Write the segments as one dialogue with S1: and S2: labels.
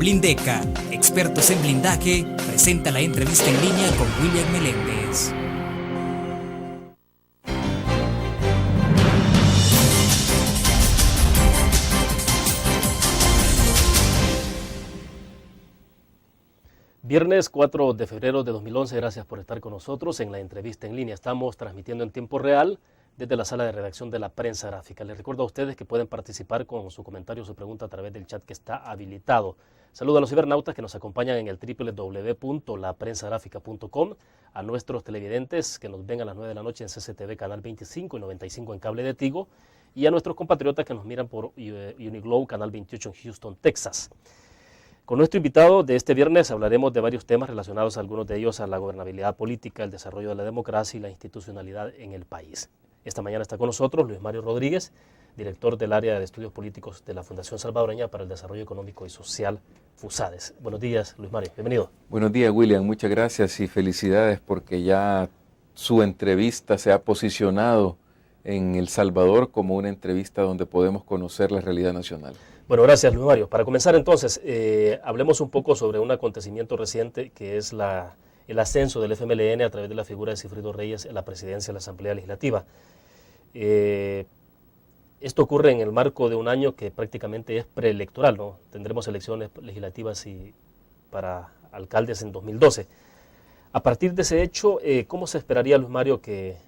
S1: Blindeca, expertos en blindaje, presenta la entrevista en línea con William Meléndez.
S2: Viernes 4 de febrero de 2011, gracias por estar con nosotros en la entrevista en línea. Estamos transmitiendo en tiempo real desde la sala de redacción de la Prensa Gráfica. Les recuerdo a ustedes que pueden participar con su comentario o su pregunta a través del chat que está habilitado. Saludo a los cibernautas que nos acompañan en el www.laprensagrafica.com, a nuestros televidentes que nos ven a las 9 de la noche en CCTV Canal 25 y 95 en cable de Tigo, y a nuestros compatriotas que nos miran por Uniglow Canal 28 en Houston, Texas. Con nuestro invitado de este viernes hablaremos de varios temas relacionados, algunos de ellos a la gobernabilidad política, el desarrollo de la democracia y la institucionalidad en el país. Esta mañana está con nosotros Luis Mario Rodríguez, director del área de estudios políticos de la Fundación Salvadoreña para el Desarrollo Económico y Social, FUSADES. Buenos días, Luis Mario, bienvenido.
S3: Buenos días, William, muchas gracias y felicidades porque ya su entrevista se ha posicionado en El Salvador como una entrevista donde podemos conocer la realidad nacional.
S2: Bueno, gracias, Luis Mario. Para comenzar entonces, hablemos un poco sobre un acontecimiento reciente que es el ascenso del FMLN a través de la figura de Sigfrido Reyes en la presidencia de la Asamblea Legislativa. Esto ocurre en el marco de un año que prácticamente es preelectoral, ¿no? Tendremos elecciones legislativas para alcaldes en 2012. A partir de ese hecho, ¿cómo se esperaría, Luis Mario, que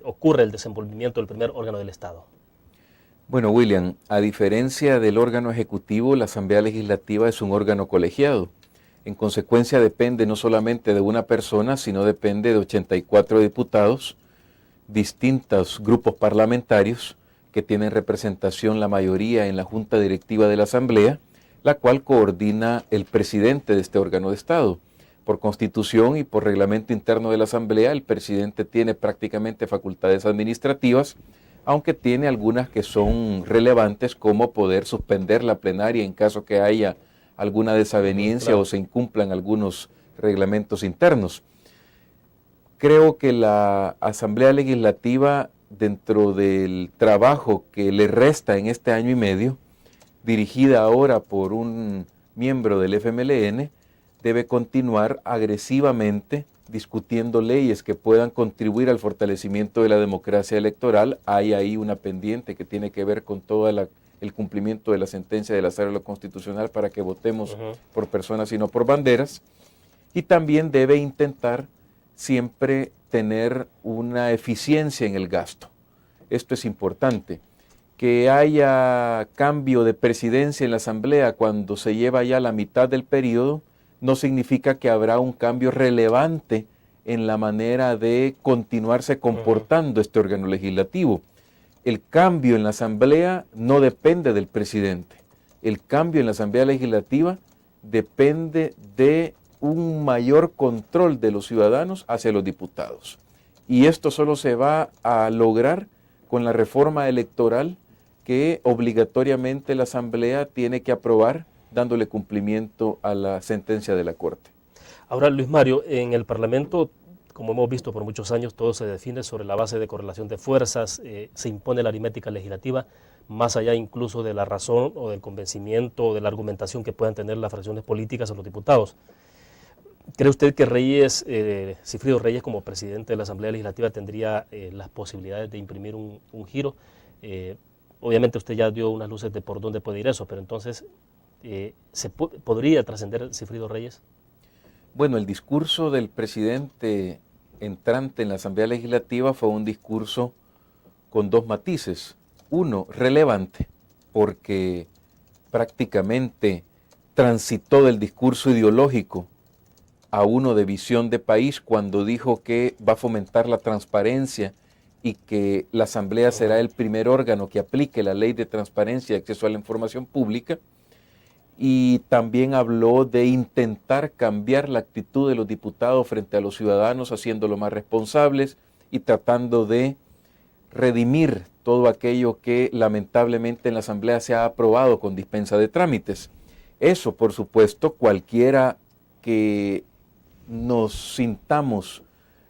S2: ocurra el desenvolvimiento del primer órgano del Estado?
S3: Bueno, William, a diferencia del órgano ejecutivo, la Asamblea Legislativa es un órgano colegiado. En consecuencia, depende no solamente de una persona, sino depende de 84 diputados, distintos grupos parlamentarios que tienen representación la mayoría en la Junta Directiva de la Asamblea, la cual coordina el presidente de este órgano de Estado. Por constitución y por reglamento interno de la Asamblea, el presidente tiene prácticamente facultades administrativas, aunque tiene algunas que son relevantes, como poder suspender la plenaria en caso que haya alguna desaveniencia, claro, o se incumplan algunos reglamentos internos. Creo que la Asamblea Legislativa, dentro del trabajo que le resta en este año y medio, dirigida ahora por un miembro del FMLN, debe continuar agresivamente discutiendo leyes que puedan contribuir al fortalecimiento de la democracia electoral. Hay ahí una pendiente que tiene que ver con todo el cumplimiento de la sentencia de la Sala Constitucional para que votemos por personas y no por banderas. Y también debe intentar siempre tener una eficiencia en el gasto. Esto es importante. Que haya cambio de presidencia en la Asamblea cuando se lleva ya la mitad del periodo no significa que habrá un cambio relevante en la manera de continuarse comportando este órgano legislativo. El cambio en la Asamblea no depende del presidente. El cambio en la Asamblea Legislativa depende de un mayor control de los ciudadanos hacia los diputados. Y esto solo se va a lograr con la reforma electoral que obligatoriamente la Asamblea tiene que aprobar, dándole cumplimiento a la sentencia de la Corte.
S2: Ahora, Luis Mario, en el Parlamento, como hemos visto por muchos años, todo se define sobre la base de correlación de fuerzas, se impone la aritmética legislativa, más allá incluso de la razón o del convencimiento o de la argumentación que puedan tener las fracciones políticas o los diputados. ¿Cree usted que Sigfrido Reyes, como presidente de la Asamblea Legislativa, tendría las posibilidades de imprimir un giro? Obviamente usted ya dio unas luces de por dónde puede ir eso, pero entonces, ¿podría trascender Sigfrido Reyes?
S3: Bueno, el discurso del presidente entrante en la Asamblea Legislativa fue un discurso con dos matices. Uno, relevante, porque prácticamente transitó del discurso ideológico a uno de visión de país cuando dijo que va a fomentar la transparencia y que la Asamblea será el primer órgano que aplique la ley de transparencia y acceso a la información pública. Y también habló de intentar cambiar la actitud de los diputados frente a los ciudadanos, haciéndolos más responsables y tratando de redimir todo aquello que lamentablemente en la Asamblea se ha aprobado con dispensa de trámites. Eso, por supuesto, cualquiera que nos sintamos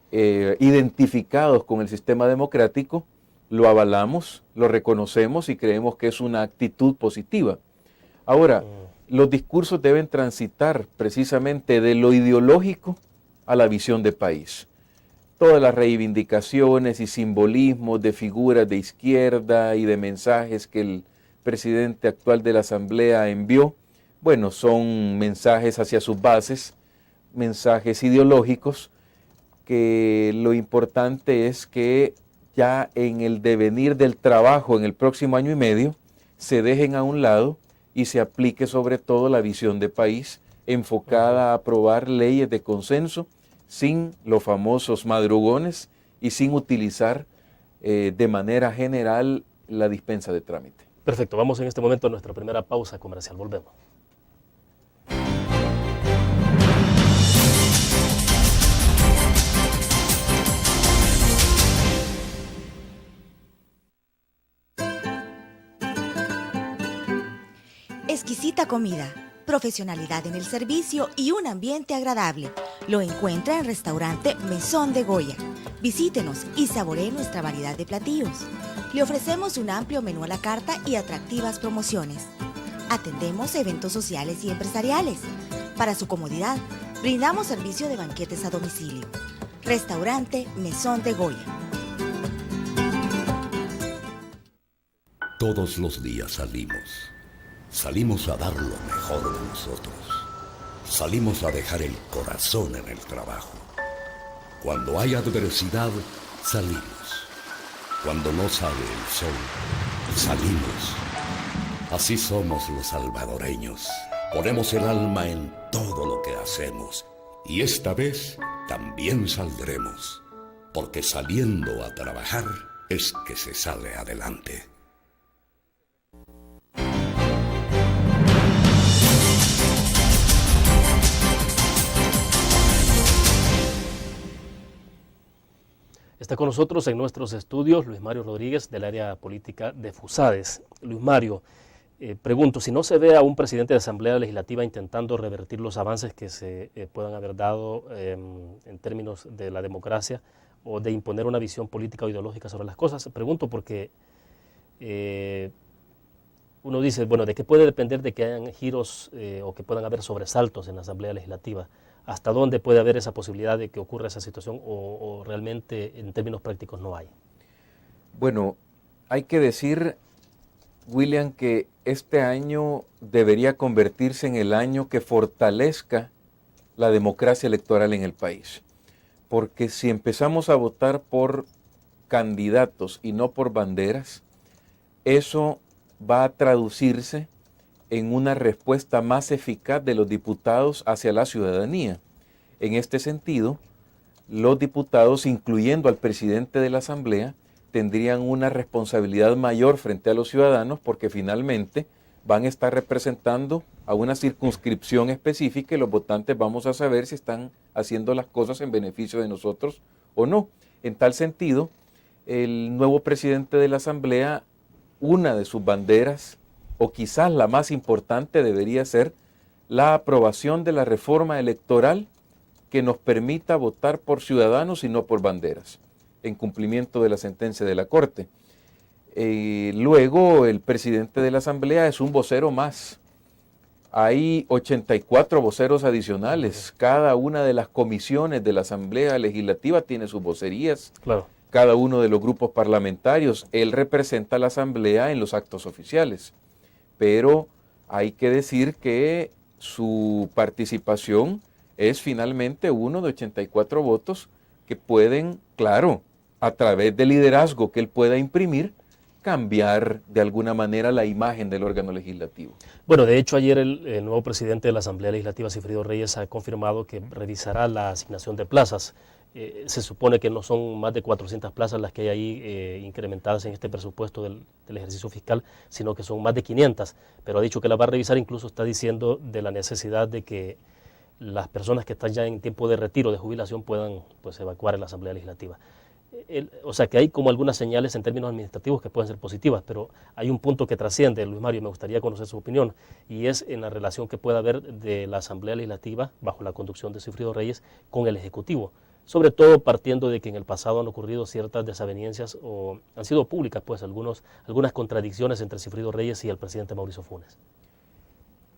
S3: identificados con el sistema democrático, lo avalamos, lo reconocemos y creemos que es una actitud positiva. Ahora, los discursos deben transitar precisamente de lo ideológico a la visión de país. Todas las reivindicaciones y simbolismos de figuras de izquierda y de mensajes que el presidente actual de la Asamblea envió, bueno, son mensajes hacia sus bases, mensajes ideológicos, que lo importante es que ya en el devenir del trabajo en el próximo año y medio se dejen a un lado y se aplique sobre todo la visión de país enfocada a aprobar leyes de consenso sin los famosos madrugones y sin utilizar de manera general la dispensa de trámite.
S2: Perfecto, vamos en este momento a nuestra primera pausa comercial. Volvemos.
S4: Exquisita comida, profesionalidad en el servicio y un ambiente agradable. Lo encuentra en Restaurante Mesón de Goya. Visítenos y saboree nuestra variedad de platillos. Le ofrecemos un amplio menú a la carta y atractivas promociones. Atendemos eventos sociales y empresariales. Para su comodidad, brindamos servicio de banquetes a domicilio. Restaurante Mesón de Goya.
S5: Todos los días salimos. Salimos a dar lo mejor de nosotros. Salimos a dejar el corazón en el trabajo. Cuando hay adversidad, salimos. Cuando no sale el sol, salimos. Así somos los salvadoreños. Ponemos el alma en todo lo que hacemos. Y esta vez también saldremos. Porque saliendo a trabajar es que se sale adelante.
S2: Está con nosotros en nuestros estudios Luis Mario Rodríguez del área política de FUSADES. Luis Mario, pregunto, si no se ve a un presidente de Asamblea Legislativa intentando revertir los avances que se puedan haber dado en términos de la democracia o de imponer una visión política o ideológica sobre las cosas, pregunto porque uno dice, bueno, ¿de qué puede depender de que hayan giros o que puedan haber sobresaltos en la Asamblea Legislativa? ¿Hasta dónde puede haber esa posibilidad de que ocurra esa situación o realmente en términos prácticos no hay?
S3: Bueno, hay que decir, William, que este año debería convertirse en el año que fortalezca la democracia electoral en el país. Porque si empezamos a votar por candidatos y no por banderas, eso va a traducirse en una respuesta más eficaz de los diputados hacia la ciudadanía. En este sentido, los diputados, incluyendo al presidente de la Asamblea, tendrían una responsabilidad mayor frente a los ciudadanos porque finalmente van a estar representando a una circunscripción específica y los votantes vamos a saber si están haciendo las cosas en beneficio de nosotros o no. En tal sentido, el nuevo presidente de la Asamblea, una de sus banderas, o quizás la más importante, debería ser la aprobación de la reforma electoral que nos permita votar por ciudadanos y no por banderas, en cumplimiento de la sentencia de la Corte. Luego, el presidente de la Asamblea es un vocero más. Hay 84 voceros adicionales. Cada una de las comisiones de la Asamblea Legislativa tiene sus vocerías.
S2: Claro.
S3: Cada uno de los grupos parlamentarios. Él representa a la Asamblea en los actos oficiales. Pero hay que decir que su participación es finalmente uno de 84 votos que pueden, claro, a través del liderazgo que él pueda imprimir, cambiar de alguna manera la imagen del órgano legislativo.
S2: Bueno, de hecho ayer el nuevo presidente de la Asamblea Legislativa, Sigfrido Reyes, ha confirmado que revisará la asignación de plazas. Se supone que no son más de 400 plazas las que hay ahí incrementadas en este presupuesto del ejercicio fiscal, sino que son más de 500, pero ha dicho que la va a revisar, incluso está diciendo de la necesidad de que las personas que están ya en tiempo de retiro, de jubilación, puedan pues, evacuar en la Asamblea Legislativa. O sea que hay como algunas señales en términos administrativos que pueden ser positivas, pero hay un punto que trasciende, Luis Mario, me gustaría conocer su opinión, y es en la relación que pueda haber de la Asamblea Legislativa, bajo la conducción de Sigfrido Reyes, con el Ejecutivo. Sobre todo partiendo de que en el pasado han ocurrido ciertas desavenencias o han sido públicas pues algunas contradicciones entre Sigfrido Reyes y el presidente Mauricio Funes.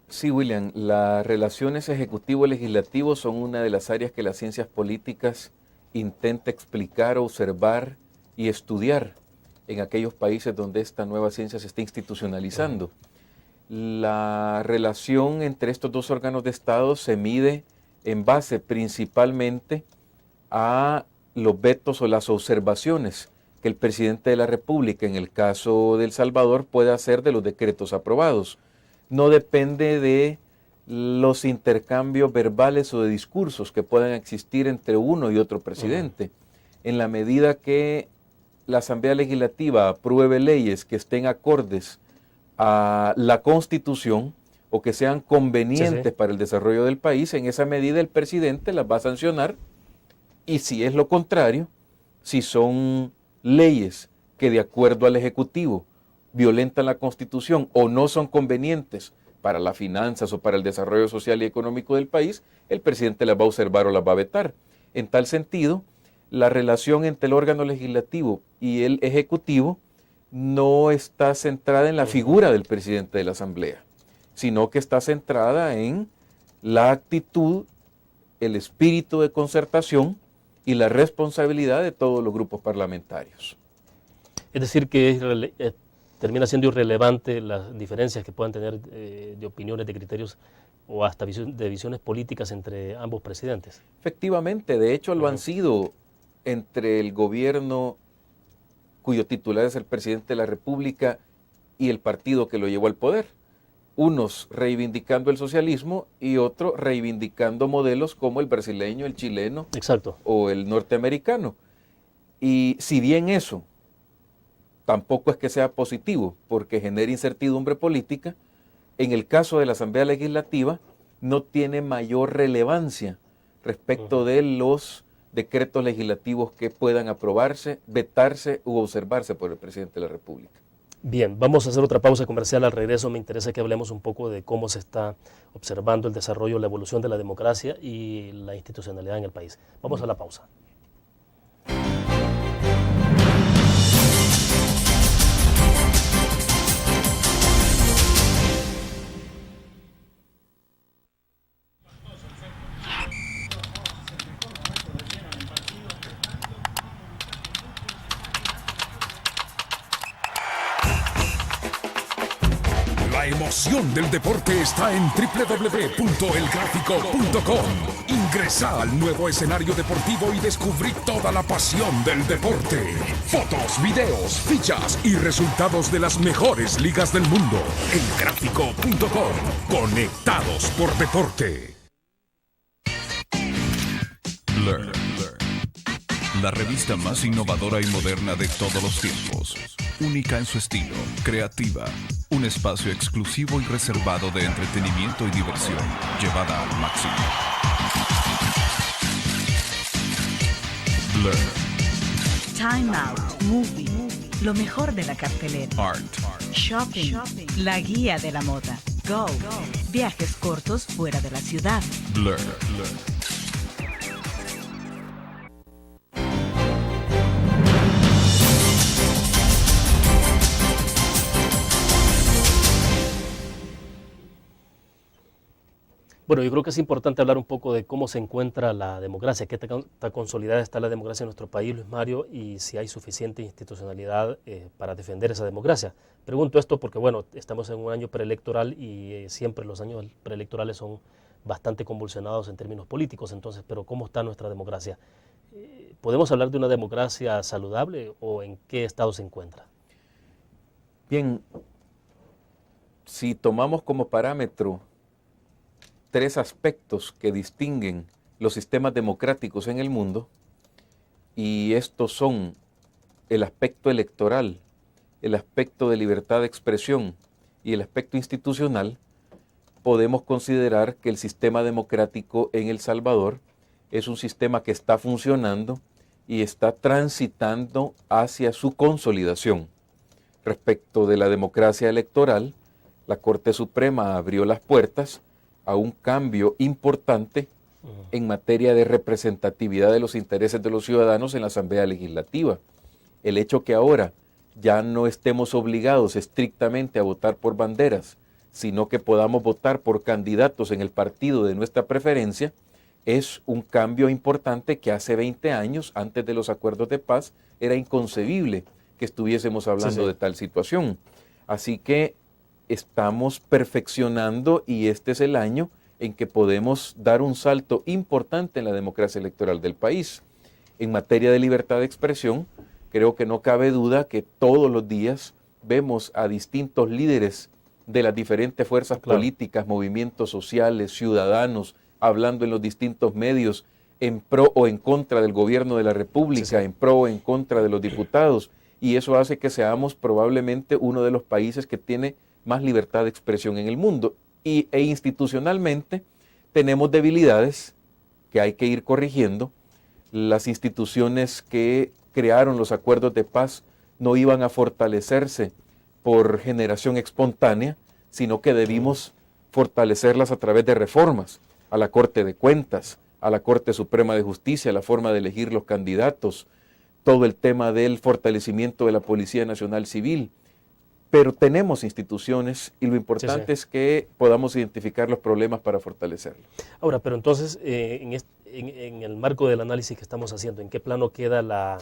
S3: Sí, William, las relaciones ejecutivo-legislativo son una de las áreas que las ciencias políticas intenta explicar, observar y estudiar en aquellos países donde esta nueva ciencia se está institucionalizando. La relación entre estos dos órganos de Estado se mide en base principalmente a los vetos o las observaciones que el presidente de la República, en el caso de El Salvador, puede hacer de los decretos aprobados. No depende de los intercambios verbales o de discursos que puedan existir entre uno y otro presidente. En la medida que la Asamblea Legislativa apruebe leyes que estén acordes a la Constitución o que sean convenientes para el desarrollo del país, en esa medida el presidente las va a sancionar, y si es lo contrario, si son leyes que de acuerdo al Ejecutivo violentan la Constitución o no son convenientes para las finanzas o para el desarrollo social y económico del país, el presidente las va a observar o las va a vetar. En tal sentido, la relación entre el órgano legislativo y el Ejecutivo no está centrada en la figura del presidente de la Asamblea, sino que está centrada en la actitud, el espíritu de concertación y la responsabilidad de todos los grupos parlamentarios.
S2: Es decir, que termina siendo irrelevante las diferencias que puedan tener de opiniones, de criterios o hasta de visiones políticas entre ambos presidentes.
S3: Efectivamente, de hecho lo han sido entre el gobierno cuyo titular es el presidente de la República y el partido que lo llevó al poder. Unos reivindicando el socialismo y otros reivindicando modelos como el brasileño, el chileno o el norteamericano. Y si bien eso tampoco es que sea positivo porque genera incertidumbre política, en el caso de la Asamblea Legislativa no tiene mayor relevancia respecto de los decretos legislativos que puedan aprobarse, vetarse u observarse por el presidente de la República.
S2: Bien, vamos a hacer otra pausa comercial. Al regreso me interesa que hablemos un poco de cómo se está observando el desarrollo, la evolución de la democracia y la institucionalidad en el país. Vamos a la pausa.
S6: La emoción del deporte está en www.elgráfico.com. Ingresa al nuevo escenario deportivo y descubrí toda la pasión del deporte. Fotos, videos, fichas y resultados de las mejores ligas del mundo. Elgráfico.com. Conectados por deporte.
S7: Learn. La revista más innovadora y moderna de todos los tiempos. Única en su estilo, creativa. Un espacio exclusivo y reservado de entretenimiento y diversión, llevada al máximo. Blur.
S8: Time Out, Movie, lo mejor de la cartelera.
S7: Art.
S8: Shopping, la guía de la moda. Go, viajes cortos fuera de la ciudad.
S7: Blur.
S2: Bueno, yo creo que es importante hablar un poco de cómo se encuentra la democracia, qué tan consolidada está la democracia en nuestro país, Luis Mario, y si hay suficiente institucionalidad para defender esa democracia. Pregunto esto porque, bueno, estamos en un año preelectoral y siempre los años preelectorales son bastante convulsionados en términos políticos, entonces, pero ¿cómo está nuestra democracia? ¿Podemos hablar de una democracia saludable o en qué estado se encuentra?
S3: Bien, si tomamos como parámetro tres aspectos que distinguen los sistemas democráticos en el mundo, y estos son el aspecto electoral, el aspecto de libertad de expresión y el aspecto institucional, podemos considerar que el sistema democrático en El Salvador es un sistema que está funcionando y está transitando hacia su consolidación. Respecto de la democracia electoral, la Corte Suprema abrió las puertas a un cambio importante en materia de representatividad de los intereses de los ciudadanos en la Asamblea Legislativa. El hecho que ahora ya no estemos obligados estrictamente a votar por banderas, sino que podamos votar por candidatos en el partido de nuestra preferencia, es un cambio importante que hace 20 años, antes de los acuerdos de paz, era inconcebible que estuviésemos hablando de tal situación. Así que estamos perfeccionando y este es el año en que podemos dar un salto importante en la democracia electoral del país. En materia de libertad de expresión, creo que no cabe duda que todos los días vemos a distintos líderes de las diferentes fuerzas políticas, movimientos sociales, ciudadanos, hablando en los distintos medios en pro o en contra del gobierno de la República, en pro o en contra de los diputados, y eso hace que seamos probablemente uno de los países que tiene más libertad de expresión en el mundo, e institucionalmente tenemos debilidades que hay que ir corrigiendo. Las instituciones que crearon los acuerdos de paz no iban a fortalecerse por generación espontánea, sino que debimos fortalecerlas a través de reformas a la Corte de Cuentas, a la Corte Suprema de Justicia, la forma de elegir los candidatos, todo el tema del fortalecimiento de la Policía Nacional Civil. Pero tenemos instituciones y lo importante es que podamos identificar los problemas para fortalecerlos.
S2: Ahora, pero entonces, en el marco del análisis que estamos haciendo, ¿en qué plano queda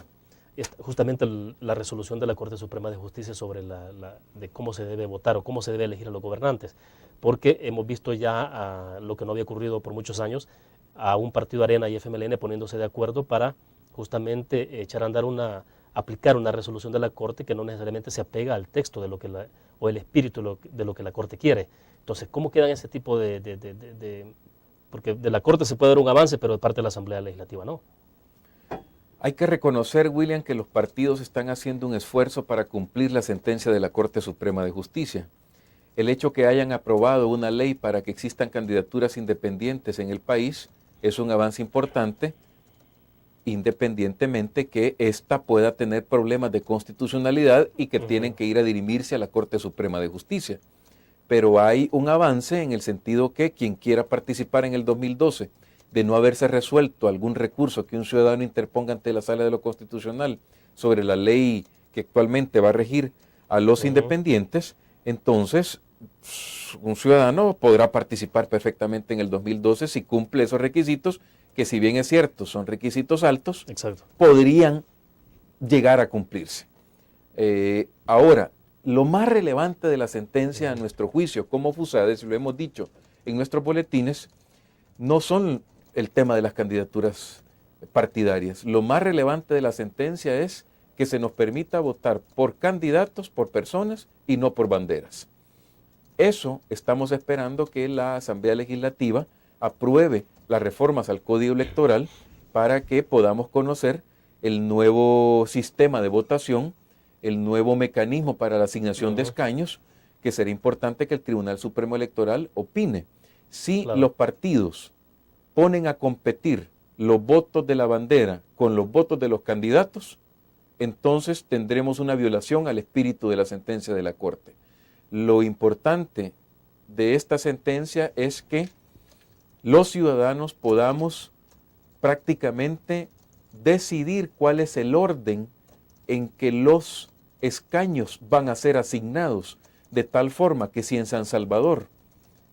S2: justamente la resolución de la Corte Suprema de Justicia sobre de cómo se debe votar o cómo se debe elegir a los gobernantes? Porque hemos visto ya lo que no había ocurrido por muchos años, a un partido Arena y FMLN poniéndose de acuerdo para justamente echar a andar aplicar una resolución de la Corte que no necesariamente se apega al texto de lo que o el espíritu de lo que la Corte quiere. Entonces, ¿cómo quedan ese tipo porque de la Corte se puede dar un avance, pero de parte de la Asamblea Legislativa no?
S3: Hay que reconocer, William, que los partidos están haciendo un esfuerzo para cumplir la sentencia de la Corte Suprema de Justicia. El hecho que hayan aprobado una ley para que existan candidaturas independientes en el país es un avance importante, independientemente que ésta pueda tener problemas de constitucionalidad y que tienen que ir a dirimirse a la Corte Suprema de Justicia. Pero hay un avance en el sentido que quien quiera participar en el 2012 de no haberse resuelto algún recurso que un ciudadano interponga ante la Sala de lo Constitucional sobre la ley que actualmente va a regir a los independientes, entonces un ciudadano podrá participar perfectamente en el 2012 si cumple esos requisitos, que si bien es cierto son requisitos altos, podrían llegar a cumplirse. Ahora, lo más relevante de la sentencia a nuestro juicio como FUSADES, lo hemos dicho en nuestros boletines, no son el tema de las candidaturas partidarias. Lo más relevante de la sentencia es que se nos permita votar por candidatos, por personas y no por banderas. Eso estamos esperando que la Asamblea Legislativa apruebe las reformas al Código Electoral para que podamos conocer el nuevo sistema de votación, el nuevo mecanismo para la asignación de escaños, que será importante que el Tribunal Supremo Electoral opine. Si los partidos ponen a competir los votos de la bandera con los votos de los candidatos, entonces tendremos una violación al espíritu de la sentencia de la Corte. Lo importante de esta sentencia es que los ciudadanos podamos prácticamente decidir cuál es el orden en que los escaños van a ser asignados, de tal forma que si en San Salvador,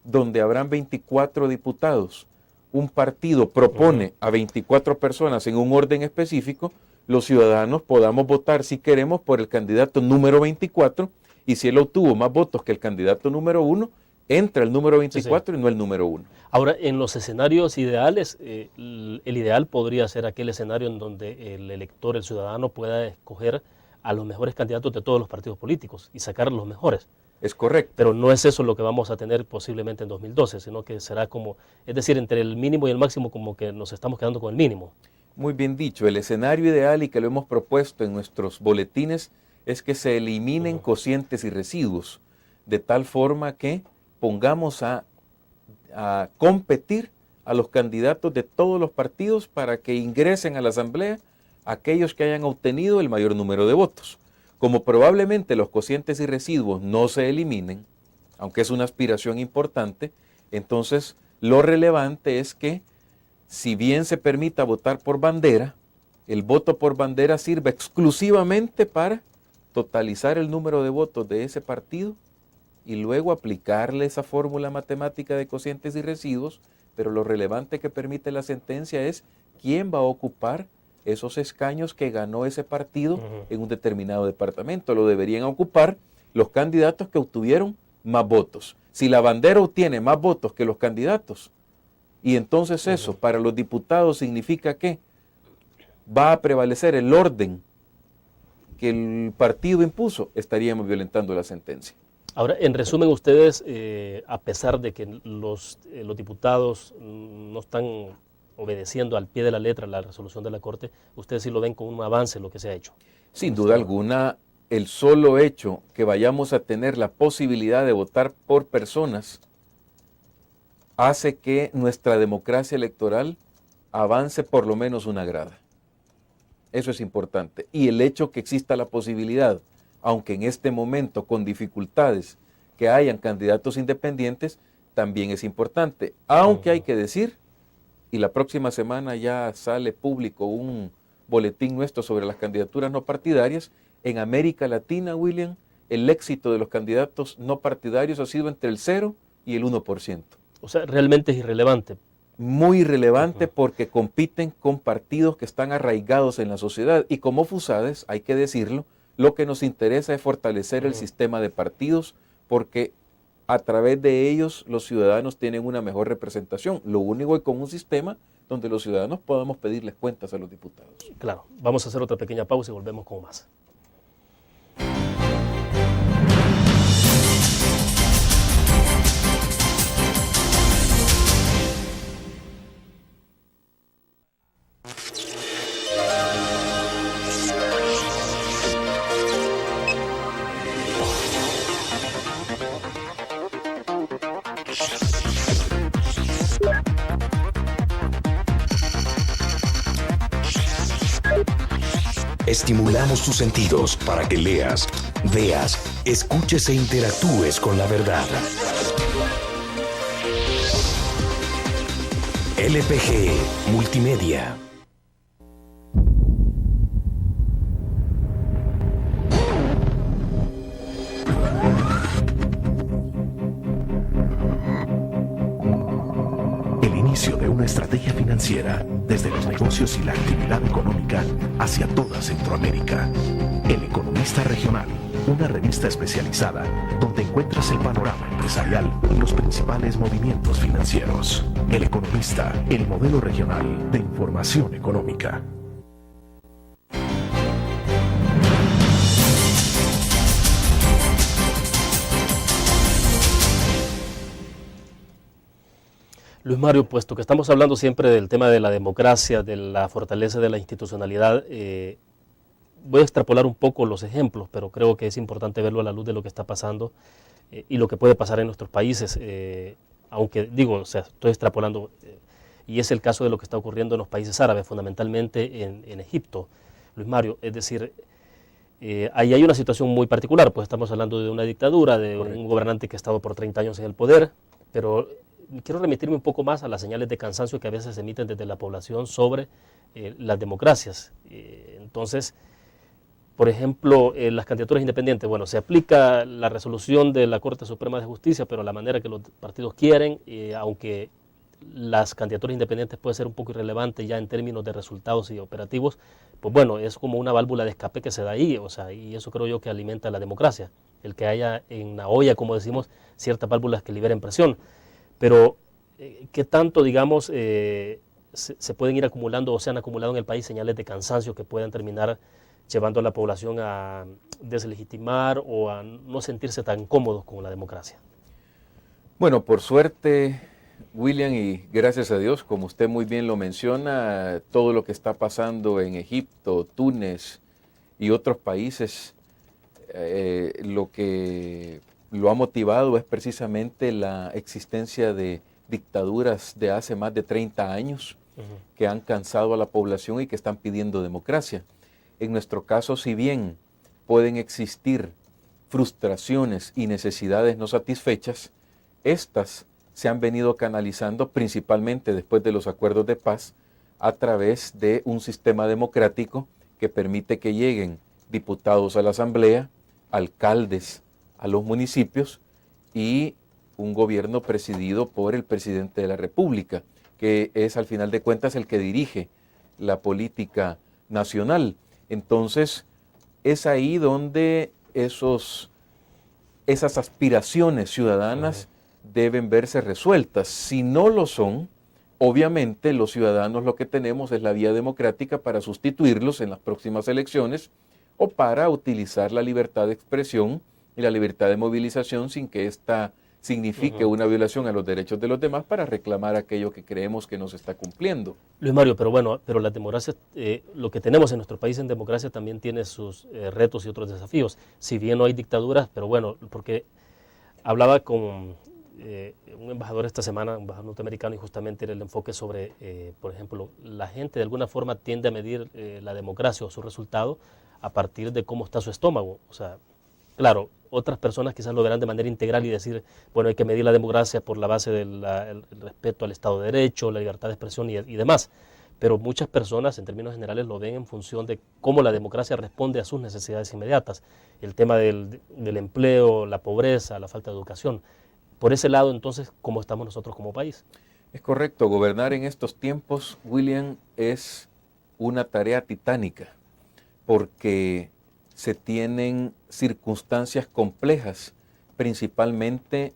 S3: donde habrán 24 diputados, un partido propone a 24 personas en un orden específico, los ciudadanos podamos votar si queremos por el candidato número 24 y si él obtuvo más votos que el candidato número 1, entra el número 24 y no el número 1.
S2: Ahora, en los escenarios ideales, el ideal podría ser aquel escenario en donde el elector, el ciudadano, pueda escoger a los mejores candidatos de todos los partidos políticos y sacar los mejores.
S3: Es correcto.
S2: Pero no es eso lo que vamos a tener posiblemente en 2012, sino que será es decir, entre el mínimo y el máximo, como que nos estamos quedando con el mínimo.
S3: Muy bien dicho, el escenario ideal, y que lo hemos propuesto en nuestros boletines, es que se eliminen cocientes y residuos, de tal forma que pongamos a competir a los candidatos de todos los partidos para que ingresen a la Asamblea aquellos que hayan obtenido el mayor número de votos. Como probablemente los cocientes y residuos no se eliminen, aunque es una aspiración importante, entonces lo relevante es que si bien se permita votar por bandera, el voto por bandera sirve exclusivamente para totalizar el número de votos de ese partido y luego aplicarle esa fórmula matemática de cocientes y residuos, pero lo relevante que permite la sentencia es quién va a ocupar esos escaños que ganó ese partido en un determinado departamento. Lo deberían ocupar los candidatos que obtuvieron más votos. Si la bandera obtiene más votos que los candidatos, y entonces eso para los diputados significa que va a prevalecer el orden que el partido impuso, estaríamos violentando la sentencia.
S2: Ahora, en resumen, ustedes, a pesar de que los diputados no están obedeciendo al pie de la letra la resolución de la Corte, ustedes sí lo ven como un avance lo que se ha hecho.
S3: Sin duda alguna, el solo hecho que vayamos a tener la posibilidad de votar por personas hace que nuestra democracia electoral avance por lo menos una grada. Eso es importante. Y el hecho que exista la posibilidad, aunque en este momento con dificultades, que hayan candidatos independientes, también es importante. Aunque hay que decir, y la próxima semana ya sale público un boletín nuestro sobre las candidaturas no partidarias, en América Latina, William, el éxito de los candidatos no partidarios ha sido entre el 0 y el 1%.
S2: O sea, realmente es irrelevante.
S3: Muy irrelevante porque compiten con partidos que están arraigados en la sociedad. Y como FUSADES, hay que decirlo, lo que nos interesa es fortalecer el sistema de partidos porque a través de ellos los ciudadanos tienen una mejor representación. Lo único es con un sistema donde los ciudadanos podamos pedirles cuentas a los diputados.
S2: Claro, vamos a hacer otra pequeña pausa y volvemos con más.
S9: Estimulamos tus sentidos para que leas, veas, escuches e interactúes con la verdad. LPG Multimedia. El inicio de una estrategia financiera desde los negocios y la actividad económica hacia toda Centroamérica. El Economista Regional, una revista especializada donde encuentras el panorama empresarial y los principales movimientos financieros. El Economista, el modelo regional de información económica.
S2: Luis Mario, puesto que estamos hablando siempre del tema de la democracia, de la fortaleza de la institucionalidad, voy a extrapolar un poco los ejemplos, pero creo que es importante verlo a la luz de lo que está pasando y lo que puede pasar en nuestros países, aunque digo, o sea, estoy extrapolando, y es el caso de lo que está ocurriendo en los países árabes, fundamentalmente en Egipto, Luis Mario, es decir, ahí hay una situación muy particular, pues estamos hablando de una dictadura, de un gobernante que ha estado por 30 años en el poder, pero quiero remitirme un poco más a las señales de cansancio que a veces se emiten desde la población sobre las democracias. Entonces, por ejemplo, las candidaturas independientes, bueno, se aplica la resolución de la Corte Suprema de Justicia, pero la manera que los partidos quieren, aunque las candidaturas independientes pueden ser un poco irrelevantes ya en términos de resultados y operativos, pues bueno, es como una válvula de escape que se da ahí, o sea, y eso creo yo que alimenta la democracia, el que haya en la olla, como decimos, ciertas válvulas que liberen presión. Pero, ¿qué tanto, digamos, se pueden ir acumulando o se han acumulado en el país señales de cansancio que puedan terminar llevando a la población a deslegitimar o a no sentirse tan cómodos con la democracia?
S3: Bueno, por suerte, William, y gracias a Dios, como usted muy bien lo menciona, todo lo que está pasando en Egipto, Túnez y otros países, lo que lo ha motivado es precisamente la existencia de dictaduras de hace más de 30 años que han cansado a la población y que están pidiendo democracia. En nuestro caso, si bien pueden existir frustraciones y necesidades no satisfechas, estas se han venido canalizando principalmente después de los acuerdos de paz a través de un sistema democrático que permite que lleguen diputados a la asamblea, alcaldes a los municipios y un gobierno presidido por el presidente de la República, que es al final de cuentas el que dirige la política nacional. Entonces, es ahí donde esas aspiraciones ciudadanas deben verse resueltas. Si no lo son, obviamente los ciudadanos lo que tenemos es la vía democrática para sustituirlos en las próximas elecciones o para utilizar la libertad de expresión y la libertad de movilización sin que ésta signifique una violación a los derechos de los demás para reclamar aquello que creemos que no se está cumpliendo.
S2: Luis Mario, pero la democracia, lo que tenemos en nuestro país en democracia también tiene sus retos y otros desafíos. Si bien no hay dictaduras, pero bueno, porque hablaba con un embajador esta semana, un embajador norteamericano, y justamente era el enfoque sobre, por ejemplo, la gente de alguna forma tiende a medir la democracia o su resultado a partir de cómo está su estómago. O sea, claro, otras personas quizás lo verán de manera integral y decir, bueno, hay que medir la democracia por la base del respeto al Estado de Derecho, la libertad de expresión y demás. Pero muchas personas, en términos generales, lo ven en función de cómo la democracia responde a sus necesidades inmediatas. El tema del empleo, la pobreza, la falta de educación. Por ese lado, entonces, ¿cómo estamos nosotros como país?
S3: Es correcto, gobernar en estos tiempos, William, es una tarea titánica, porque se tienen circunstancias complejas, principalmente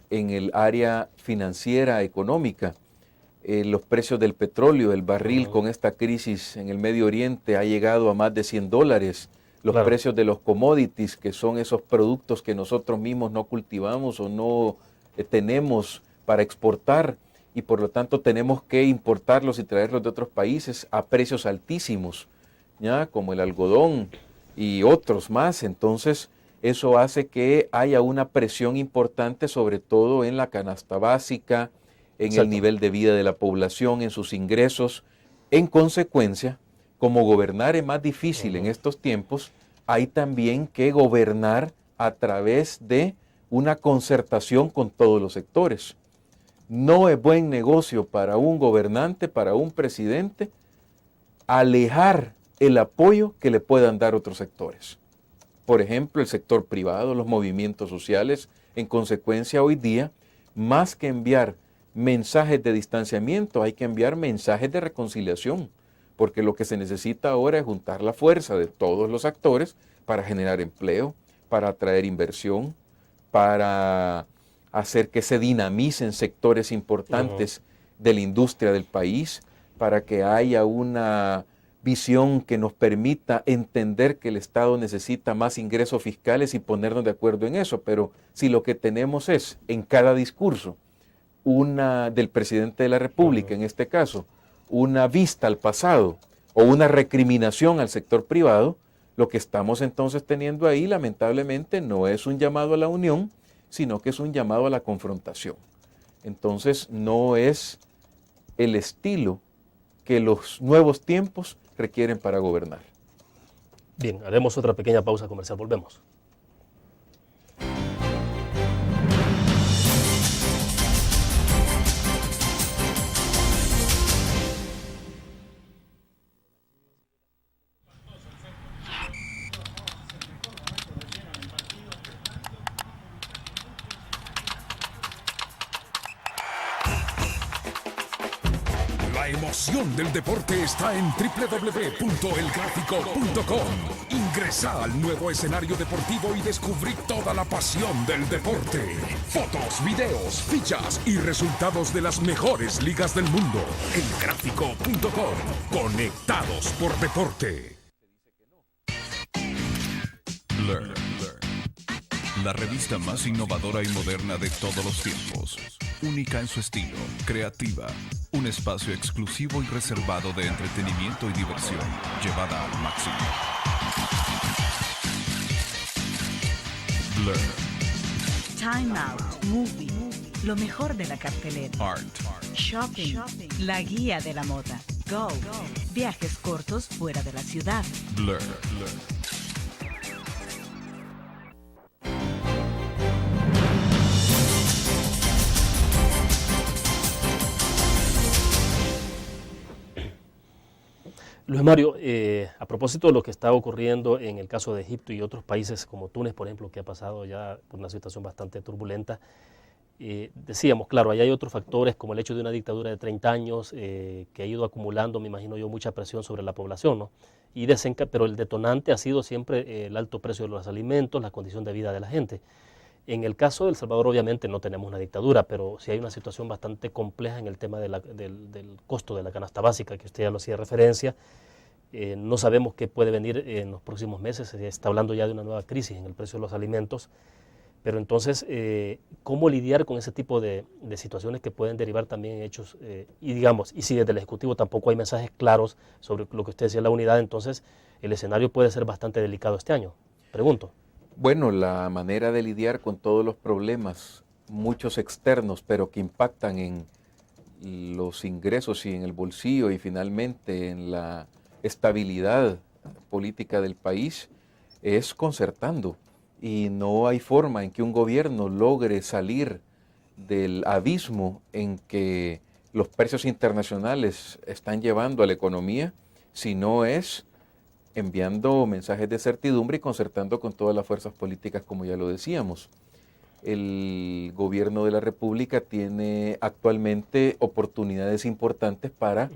S3: en el área financiera, económica. Los precios del petróleo, el barril con esta crisis en el Medio Oriente ha llegado a más de $100. Los precios de los commodities, que son esos productos que nosotros mismos no cultivamos o no tenemos para exportar, y por lo tanto tenemos que importarlos y traerlos de otros países a precios altísimos, ¿ya? Como el algodón y otros más. Entonces eso hace que haya una presión importante, sobre todo en la canasta básica, en el nivel de vida de la población, en sus ingresos. En consecuencia, como gobernar es más difícil en estos tiempos, hay también que gobernar a través de una concertación con todos los sectores. No es buen negocio para un gobernante, para un presidente, alejar el apoyo que le puedan dar otros sectores. Por ejemplo, el sector privado, los movimientos sociales. En consecuencia, hoy día, más que enviar mensajes de distanciamiento, hay que enviar mensajes de reconciliación, porque lo que se necesita ahora es juntar la fuerza de todos los actores para generar empleo, para atraer inversión, para hacer que se dinamicen sectores importantes de la industria del país, para que haya una visión que nos permita entender que el Estado necesita más ingresos fiscales y ponernos de acuerdo en eso. Pero si lo que tenemos es, en cada discurso, del presidente de la República, en este caso, una vista al pasado o una recriminación al sector privado, lo que estamos entonces teniendo ahí, lamentablemente, no es un llamado a la unión, sino que es un llamado a la confrontación. Entonces, no es el estilo que los nuevos tiempos requieren para gobernar.
S2: Bien, haremos otra pequeña pausa comercial, volvemos.
S6: La emoción del deporte está en www.elgráfico.com. Ingresa al nuevo escenario deportivo y descubrí toda la pasión del deporte. Fotos, videos, fichas y resultados de las mejores ligas del mundo. Elgráfico.com. Conectados por deporte.
S7: Learn. La revista más innovadora y moderna de todos los tiempos. Única en su estilo, creativa. Un espacio exclusivo y reservado de entretenimiento y diversión, llevada al máximo. Blur.
S8: Time Out, Movie, lo mejor de la cartelera.
S7: Art.
S8: Shopping, la guía de la moda. Go, viajes cortos fuera de la ciudad.
S7: Blur.
S2: Luis Mario, a propósito de lo que está ocurriendo en el caso de Egipto y otros países como Túnez, por ejemplo, que ha pasado ya por una situación bastante turbulenta, decíamos, claro, ahí hay otros factores como el hecho de una dictadura de 30 años que ha ido acumulando, me imagino yo, mucha presión sobre la población, ¿no? Pero el detonante ha sido siempre el alto precio de los alimentos, la condición de vida de la gente. En el caso de El Salvador, obviamente, no tenemos una dictadura, pero sí hay una situación bastante compleja en el tema del costo de la canasta básica, que usted ya lo hacía referencia. No sabemos qué puede venir en los próximos meses. Se está hablando ya de una nueva crisis en el precio de los alimentos. Pero entonces, ¿cómo lidiar con ese tipo de situaciones que pueden derivar también en hechos? Y si desde el Ejecutivo tampoco hay mensajes claros sobre lo que usted decía, la unidad, entonces el escenario puede ser bastante delicado este año. Pregunto.
S3: Bueno, la manera de lidiar con todos los problemas, muchos externos, pero que impactan en los ingresos y en el bolsillo y finalmente en la estabilidad política del país, es concertando. Y no hay forma en que un gobierno logre salir del abismo en que los precios internacionales están llevando a la economía, si no es enviando mensajes de certidumbre y concertando con todas las fuerzas políticas, como ya lo decíamos. El gobierno de la República tiene actualmente oportunidades importantes para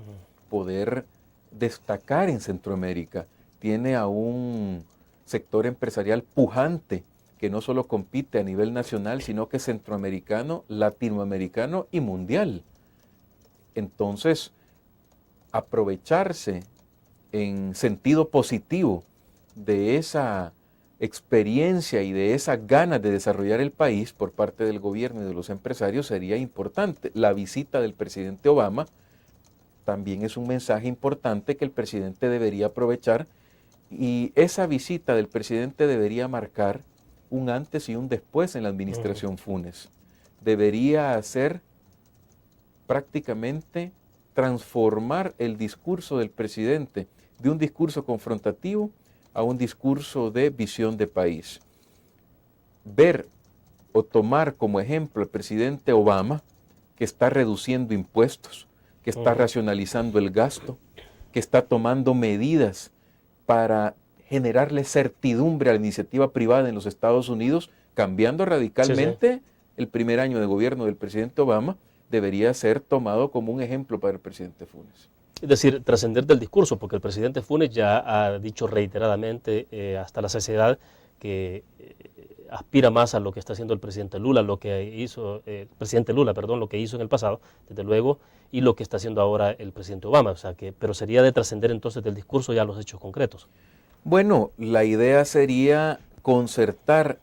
S3: poder destacar en Centroamérica. Tiene a un sector empresarial pujante que no solo compite a nivel nacional, sino que es centroamericano, latinoamericano y mundial. Entonces, aprovecharse en sentido positivo de esa experiencia y de esas ganas de desarrollar el país por parte del gobierno y de los empresarios sería importante. La visita del presidente Obama también es un mensaje importante que el presidente debería aprovechar, y esa visita del presidente debería marcar un antes y un después en la administración Funes. Debería hacer prácticamente transformar el discurso del presidente de un discurso confrontativo a un discurso de visión de país. Ver o tomar como ejemplo al presidente Obama, que está reduciendo impuestos, que está racionalizando el gasto, que está tomando medidas para generarle certidumbre a la iniciativa privada en los Estados Unidos, cambiando radicalmente el primer año de gobierno del presidente Obama, debería ser tomado como un ejemplo para el presidente Funes.
S2: Es decir, trascender del discurso, porque el presidente Funes ya ha dicho reiteradamente hasta la saciedad que aspira más a lo que está haciendo el presidente Lula, lo que hizo lo que hizo en el pasado, desde luego, y lo que está haciendo ahora el presidente Obama. Pero sería de trascender entonces del discurso ya a los hechos concretos.
S3: Bueno, la idea sería concertar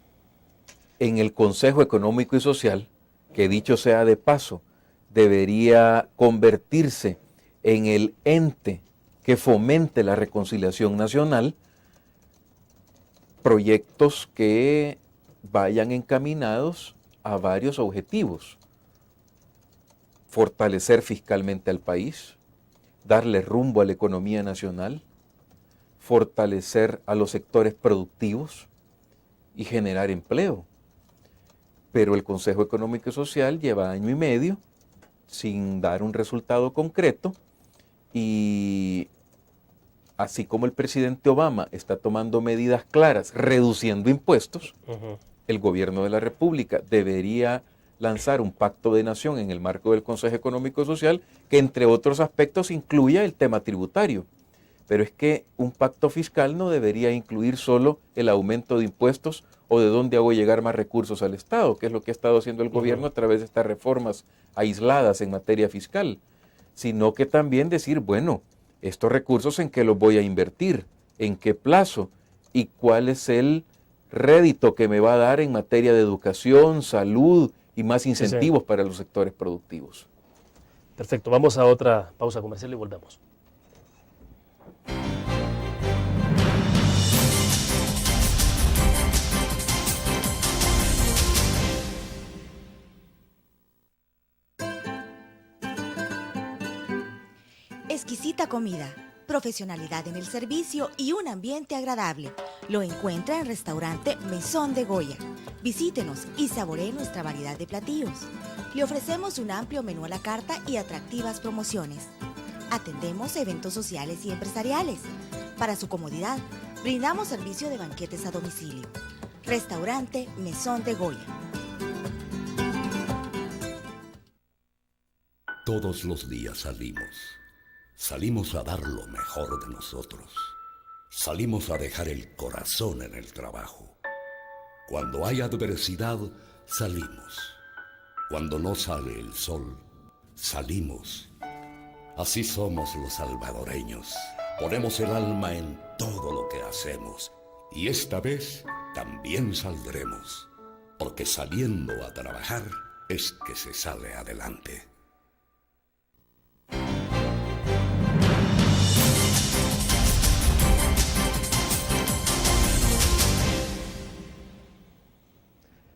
S3: en el Consejo Económico y Social, que dicho sea de paso, debería convertirse en el ente que fomente la reconciliación nacional, proyectos que vayan encaminados a varios objetivos: fortalecer fiscalmente al país, darle rumbo a la economía nacional, fortalecer a los sectores productivos y generar empleo. Pero el Consejo Económico y Social lleva año y medio sin dar un resultado concreto, y así como el presidente Obama está tomando medidas claras, reduciendo impuestos, el gobierno de la República debería lanzar un pacto de nación en el marco del Consejo Económico y Social que, entre otros aspectos, incluya el tema tributario. Pero es que un pacto fiscal no debería incluir solo el aumento de impuestos o de dónde hago llegar más recursos al Estado, que es lo que ha estado haciendo el gobierno a través de estas reformas aisladas en materia fiscal, sino que también decir, bueno, estos recursos en qué los voy a invertir, en qué plazo y cuál es el rédito que me va a dar en materia de educación, salud y más incentivos para los sectores productivos.
S2: Perfecto, vamos a otra pausa comercial y volvemos.
S4: Exquisita comida, profesionalidad en el servicio y un ambiente agradable. Lo encuentra en Restaurante Mesón de Goya. Visítenos y saboree nuestra variedad de platillos. Le ofrecemos un amplio menú a la carta y atractivas promociones. Atendemos eventos sociales y empresariales. Para su comodidad, brindamos servicio de banquetes a domicilio. Restaurante Mesón de Goya.
S5: Todos los días salimos. Salimos a dar lo mejor de nosotros. Salimos a dejar el corazón en el trabajo. Cuando hay adversidad, salimos. Cuando no sale el sol, salimos. Así somos los salvadoreños. Ponemos el alma en todo lo que hacemos. Y esta vez también saldremos. Porque saliendo a trabajar es que se sale adelante.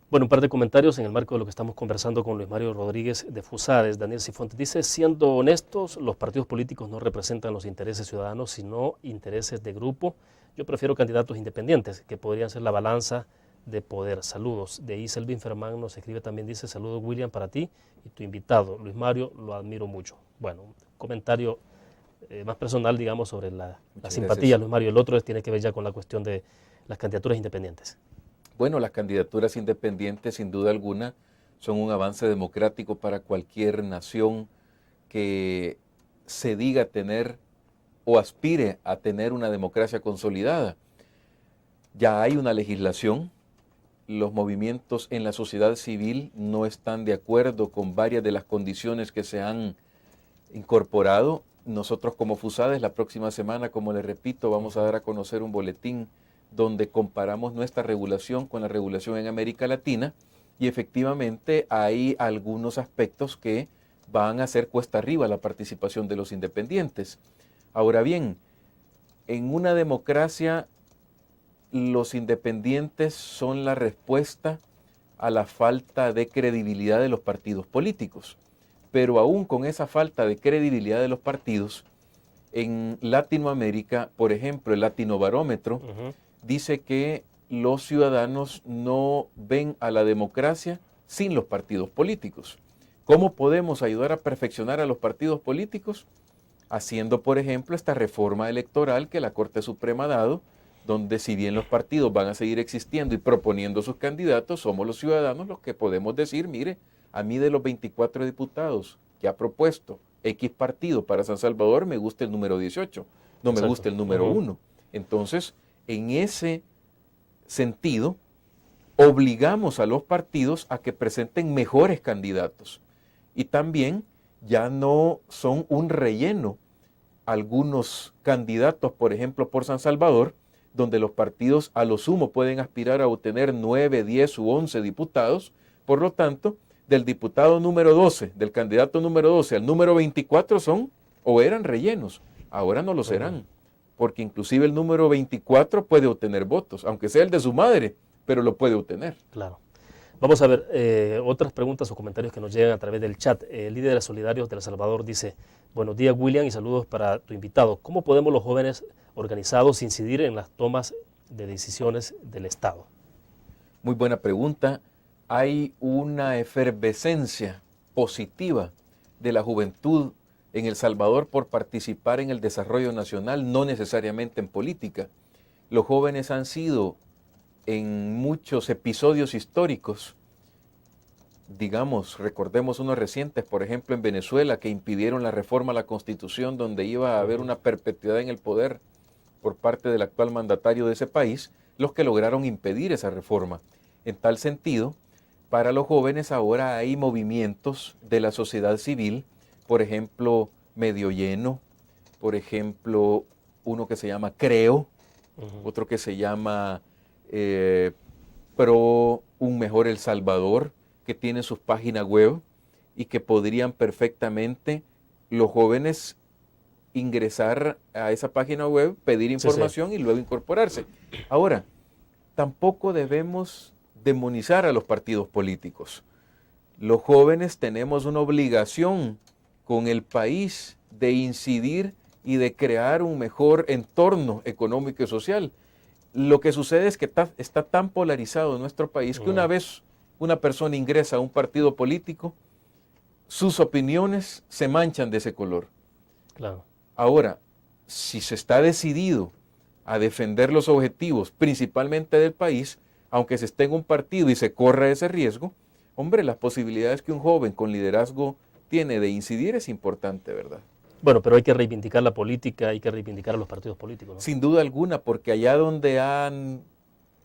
S2: Bueno, un par de comentarios en el marco de lo que estamos conversando con Luis Mario Rodríguez de Fusades. Daniel Cifuentes dice, siendo honestos, los partidos políticos no representan los intereses ciudadanos, sino intereses de grupo. Yo prefiero candidatos independientes, que podrían ser la balanza de poder. Saludos. De ahí Selvin Fermán nos escribe también, dice, saludos William para ti y tu invitado. Luis Mario, lo admiro mucho. Bueno, un comentario más personal, digamos, sobre la simpatía,
S3: gracias.
S2: Luis Mario. El otro tiene que ver ya con la cuestión de las candidaturas independientes.
S3: Bueno, las candidaturas independientes, sin duda alguna, son un avance democrático para cualquier nación que se diga tener o aspire a tener una democracia consolidada. Ya hay una legislación, los movimientos en la sociedad civil no están de acuerdo con varias de las condiciones que se han incorporado. Nosotros como Fusades, la próxima semana, como les repito, vamos a dar a conocer un boletín donde comparamos nuestra regulación con la regulación en América Latina y efectivamente hay algunos aspectos que van a hacer cuesta arriba la participación de los independientes. Ahora bien, en una democracia los independientes son la respuesta a la falta de credibilidad de los partidos políticos. Pero aún con esa falta de credibilidad de los partidos, en Latinoamérica, por ejemplo, el Latinobarómetro dice que los ciudadanos no ven a la democracia sin los partidos políticos. ¿Cómo podemos ayudar a perfeccionar a los partidos políticos? Haciendo, por ejemplo, esta reforma electoral que la Corte Suprema ha dado, donde si bien los partidos van a seguir existiendo y proponiendo sus candidatos, somos los ciudadanos los que podemos decir, mire, a mí de los 24 diputados que ha propuesto X partido para San Salvador, me gusta el número 18, no me gusta el número 1. Entonces, en ese sentido, obligamos a los partidos a que presenten mejores candidatos. Y también ya no son un relleno algunos candidatos, por ejemplo, por San Salvador, donde los partidos a lo sumo pueden aspirar a obtener 9, 10 u 11 diputados. Por lo tanto, del diputado número 12, del candidato número 12 al número 24 son o eran rellenos. Ahora no lo serán, porque inclusive el número 24 puede obtener votos, aunque sea el de su madre, pero lo puede obtener.
S2: Claro. Vamos a ver otras preguntas o comentarios que nos llegan a través del chat. El líder de Solidarios de El Salvador dice, buenos días William y saludos para tu invitado. ¿Cómo podemos los jóvenes organizados incidir en las tomas de decisiones del Estado?
S3: Muy buena pregunta. Hay una efervescencia positiva de la juventud en El Salvador por participar en el desarrollo nacional, no necesariamente en política. Los jóvenes han sido en muchos episodios históricos, digamos, recordemos unos recientes, por ejemplo en Venezuela, que impidieron la reforma a la Constitución, donde iba a haber una perpetuidad en el poder por parte del actual mandatario de ese país, los que lograron impedir esa reforma. En tal sentido, para los jóvenes ahora hay movimientos de la sociedad civil, por ejemplo, Medio Lleno, por ejemplo, uno que se llama Creo, otro que se llama Pro Un Mejor El Salvador, que tiene sus páginas web y que podrían perfectamente los jóvenes ingresar a esa página web, pedir información y luego incorporarse. Ahora, tampoco debemos demonizar a los partidos políticos. Los jóvenes tenemos una obligación con el país de incidir y de crear un mejor entorno económico y social. Lo que sucede es que está tan polarizado en nuestro país que una vez una persona ingresa a un partido político, sus opiniones se manchan de ese color.
S2: Claro.
S3: Ahora, si se está decidido a defender los objetivos principalmente del país, aunque se esté en un partido y se corra ese riesgo, hombre, las posibilidades que un joven con liderazgo tiene de incidir es importante, ¿verdad?
S2: Bueno, pero hay que reivindicar la política, hay que reivindicar a los partidos políticos, ¿no?
S3: Sin duda alguna, porque allá donde han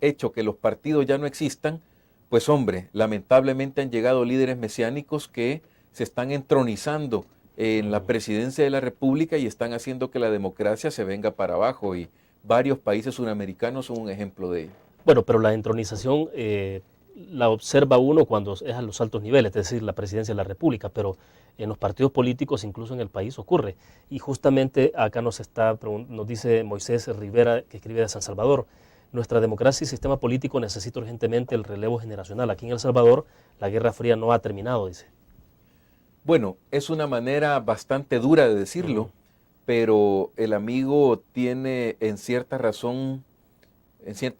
S3: hecho que los partidos ya no existan, pues hombre, lamentablemente han llegado líderes mesiánicos que se están entronizando en la presidencia de la República y están haciendo que la democracia se venga para abajo, y varios países sudamericanos son un ejemplo de ello.
S2: Bueno, pero la entronización la observa uno cuando es a los altos niveles, es decir, la presidencia de la República, pero en los partidos políticos, incluso en el país, ocurre. Y justamente acá nos dice Moisés Rivera, que escribe de San Salvador: nuestra democracia y sistema político necesita urgentemente el relevo generacional. Aquí en El Salvador la Guerra Fría no ha terminado, dice.
S3: Bueno, es una manera bastante dura de decirlo, pero el amigo tiene en cierta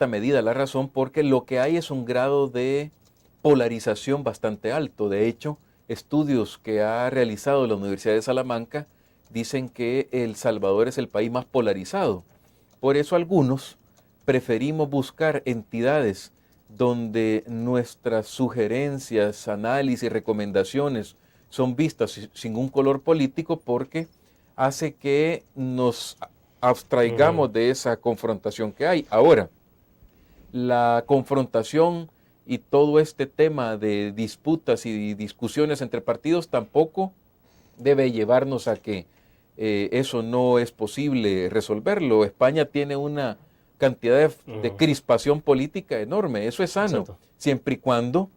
S3: medida la razón, porque lo que hay es un grado de polarización bastante alto. De hecho, estudios que ha realizado la Universidad de Salamanca dicen que El Salvador es el país más polarizado. Por eso algunos preferimos buscar entidades donde nuestras sugerencias, análisis y recomendaciones son vistas sin un color político, porque hace que nos abstraigamos de esa confrontación que hay. Ahora, la confrontación y todo este tema de disputas y discusiones entre partidos tampoco debe llevarnos a que eso no es posible resolverlo. España tiene una cantidad de crispación política enorme. Eso es sano, exacto, siempre y cuando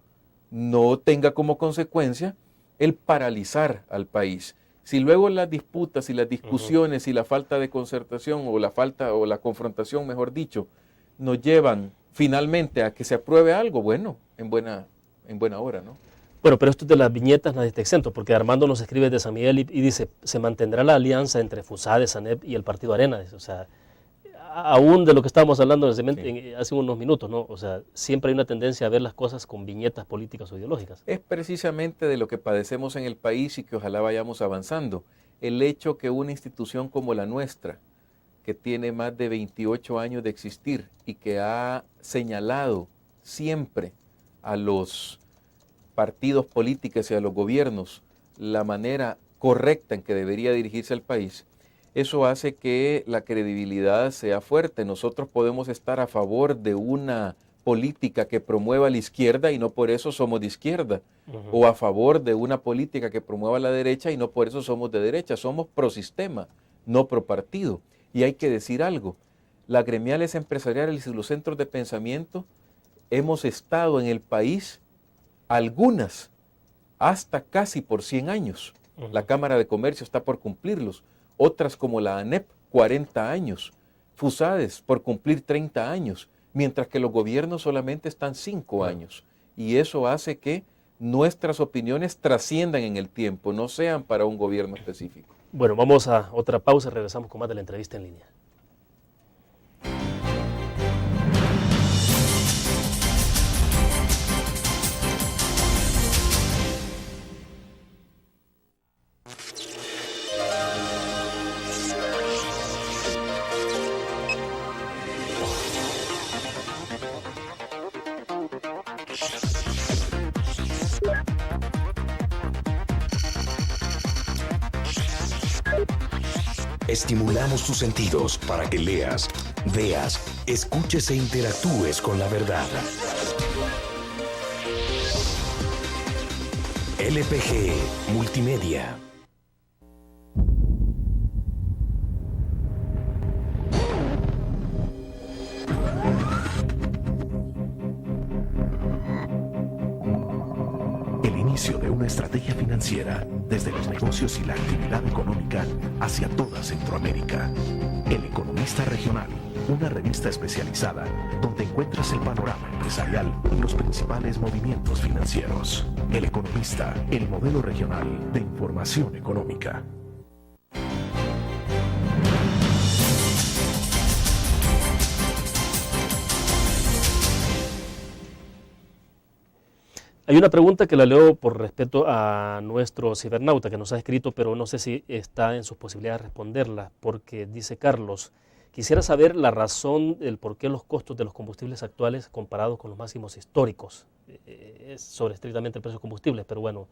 S3: no tenga como consecuencia el paralizar al país. Si luego las disputas y las discusiones y la falta de concertación o la confrontación, mejor dicho, nos llevan finalmente a que se apruebe algo, bueno, en buena hora, ¿no?
S2: Bueno, pero esto de las viñetas nadie está exento, porque Armando nos escribe de San Miguel y dice: se mantendrá la alianza entre FUSADE, SANEP y el Partido Arena. O sea, aún de lo que estábamos hablando hace unos minutos, ¿no? O sea, siempre hay una tendencia a ver las cosas con viñetas políticas o ideológicas.
S3: Es precisamente de lo que padecemos en el país y que ojalá vayamos avanzando. El hecho que una institución como la nuestra, que tiene más de 28 años de existir y que ha señalado siempre a los partidos políticos y a los gobiernos la manera correcta en que debería dirigirse el país, eso hace que la credibilidad sea fuerte. Nosotros podemos estar a favor de una política que promueva la izquierda y no por eso somos de izquierda, o a favor de una política que promueva la derecha y no por eso somos de derecha. Somos pro sistema, no pro partido. Y hay que decir algo: las gremiales empresariales y los centros de pensamiento hemos estado en el país, algunas hasta casi por 100 años. La Cámara de Comercio está por cumplirlos. Otras como la ANEP, 40 años. FUSADES por cumplir 30 años, mientras que los gobiernos solamente están 5 años. Y eso hace que nuestras opiniones trasciendan en el tiempo, no sean para un gobierno específico.
S2: Bueno, vamos a otra pausa y regresamos con más de la entrevista en línea.
S10: Estimulamos tus sentidos para que leas, veas, escuches e interactúes con la verdad. LPG Multimedia.
S9: El inicio de una estrategia financiera desde los negocios y la actividad económica hacia toda Centroamérica. El Economista Regional, una revista especializada donde encuentras el panorama empresarial y los principales movimientos financieros. El Economista, el modelo regional de información económica.
S2: Hay una pregunta que la leo por respeto a nuestro cibernauta que nos ha escrito, pero no sé si está en sus posibilidades de responderla, porque dice Carlos, quisiera saber la razón del por qué los costos de los combustibles actuales comparados con los máximos históricos. Es sobre estrictamente el precio de combustibles, pero bueno,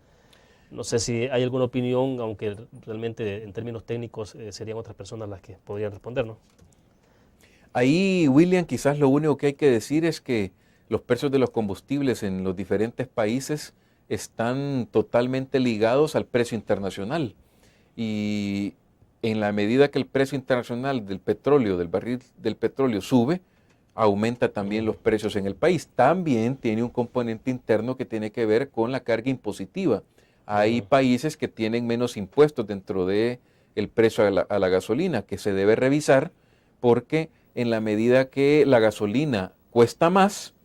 S2: no sé si hay alguna opinión, aunque realmente en términos técnicos serían otras personas las que podrían responder, ¿no?
S3: Ahí, William, quizás lo único que hay que decir es que los precios de los combustibles en los diferentes países están totalmente ligados al precio internacional. Y en la medida que el precio internacional del petróleo, del barril del petróleo sube, aumenta también los precios en el país. También tiene un componente interno que tiene que ver con la carga impositiva. Hay países que tienen menos impuestos dentro del precio a la gasolina, que se debe revisar porque en la medida que la gasolina cuesta más,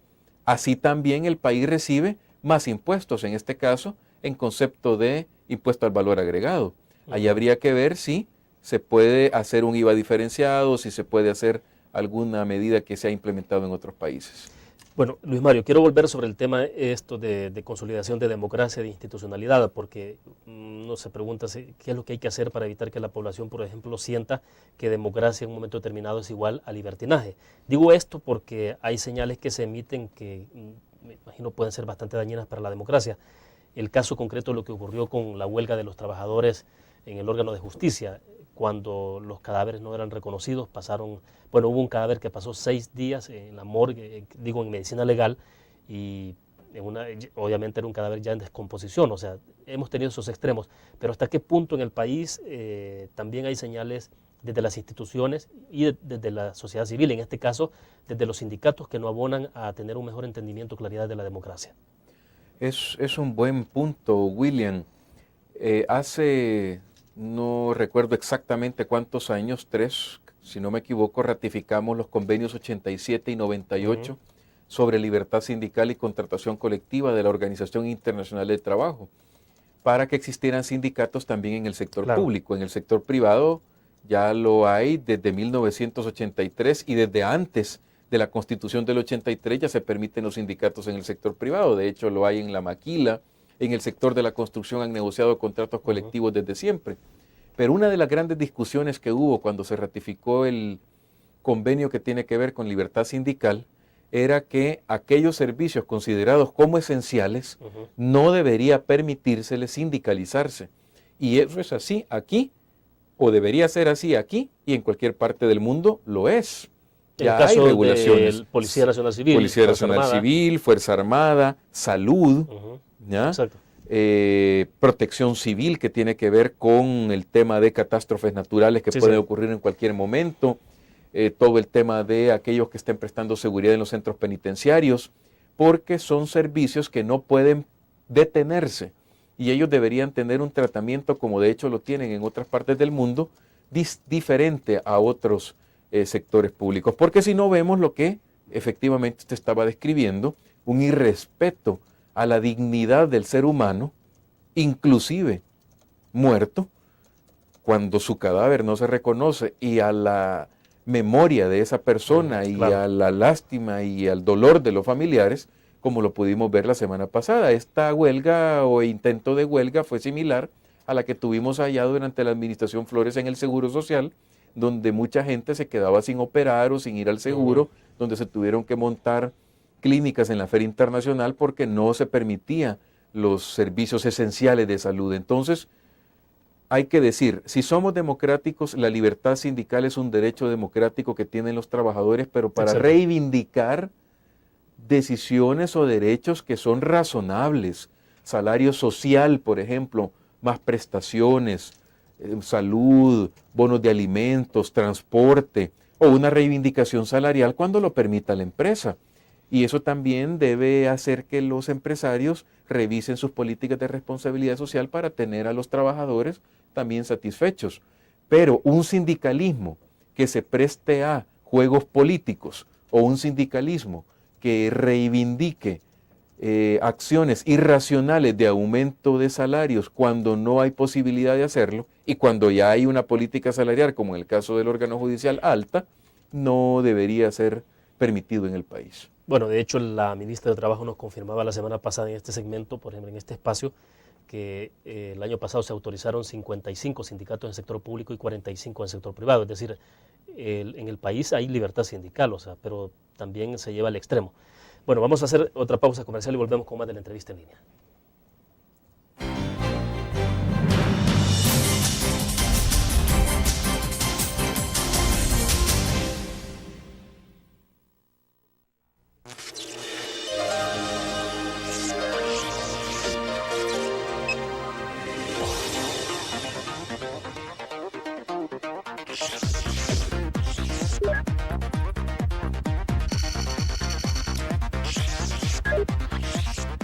S3: así también el país recibe más impuestos, en este caso, en concepto de impuesto al valor agregado. Ahí habría que ver si se puede hacer un IVA diferenciado, si se puede hacer alguna medida que se ha implementado en otros países.
S2: Bueno, Luis Mario, quiero volver sobre el tema esto de consolidación de democracia, de institucionalidad, porque uno se pregunta qué es lo que hay que hacer para evitar que la población, por ejemplo, sienta que democracia en un momento determinado es igual a libertinaje. Digo esto porque hay señales que se emiten que me imagino pueden ser bastante dañinas para la democracia. El caso concreto de lo que ocurrió con la huelga de los trabajadores en el órgano de justicia, cuando los cadáveres no eran reconocidos, hubo un cadáver que pasó 6 días en la morgue, en medicina legal, y obviamente era un cadáver ya en descomposición, o sea, hemos tenido esos extremos, pero ¿hasta qué punto en el país también hay señales desde las instituciones y desde la sociedad civil, en este caso, desde los sindicatos que no abonan a tener un mejor entendimiento, claridad de la democracia?
S3: Es un buen punto, William. No recuerdo exactamente cuántos años, 3, si no me equivoco, ratificamos los convenios 87 y 98 sobre libertad sindical y contratación colectiva de la Organización Internacional del Trabajo, para que existieran sindicatos también en el sector público. En el sector privado ya lo hay desde 1983 y desde antes de la Constitución del 83 ya se permiten los sindicatos en el sector privado. De hecho, lo hay en la maquila. En el sector de la construcción han negociado contratos colectivos desde siempre. Pero una de las grandes discusiones que hubo cuando se ratificó el convenio que tiene que ver con libertad sindical era que aquellos servicios considerados como esenciales no debería permitírseles sindicalizarse. Y eso es así aquí, o debería ser así aquí, y en cualquier parte del mundo lo es. Ya hay regulaciones.
S2: Policía Nacional Civil.
S3: Policía Nacional Civil, Fuerza Armada, Salud, ¿ya?
S2: Exacto.
S3: Protección civil, que tiene que ver con el tema de catástrofes naturales que pueden ocurrir en cualquier momento, todo el tema de aquellos que estén prestando seguridad en los centros penitenciarios, porque son servicios que no pueden detenerse y ellos deberían tener un tratamiento, como de hecho lo tienen en otras partes del mundo, diferente a otros sectores públicos, porque si no vemos lo que efectivamente usted estaba describiendo, un irrespeto a la dignidad del ser humano, inclusive muerto, cuando su cadáver no se reconoce, y a la memoria de esa persona y a la lástima y al dolor de los familiares, como lo pudimos ver la semana pasada. Esta huelga o intento de huelga fue similar a la que tuvimos allá durante la administración Flores en el Seguro Social, donde mucha gente se quedaba sin operar o sin ir al seguro, donde se tuvieron que montar clínicas en la Feria Internacional porque no se permitía los servicios esenciales de salud. Entonces, hay que decir, si somos democráticos, la libertad sindical es un derecho democrático que tienen los trabajadores, pero para reivindicar decisiones o derechos que son razonables, salario social, por ejemplo, más prestaciones, salud, bonos de alimentos, transporte, o una reivindicación salarial cuando lo permita la empresa. Y eso también debe hacer que los empresarios revisen sus políticas de responsabilidad social para tener a los trabajadores también satisfechos. Pero un sindicalismo que se preste a juegos políticos o un sindicalismo que reivindique acciones irracionales de aumento de salarios cuando no hay posibilidad de hacerlo y cuando ya hay una política salarial, como en el caso del órgano judicial alta, no debería ser permitido en el país.
S2: Bueno, de hecho, la ministra de Trabajo nos confirmaba la semana pasada en este segmento, por ejemplo, en este espacio, que el año pasado se autorizaron 55 sindicatos en el sector público y 45 en el sector privado. Es decir, en el país hay libertad sindical, o sea, pero también se lleva al extremo. Bueno, vamos a hacer otra pausa comercial y volvemos con más de la entrevista en línea.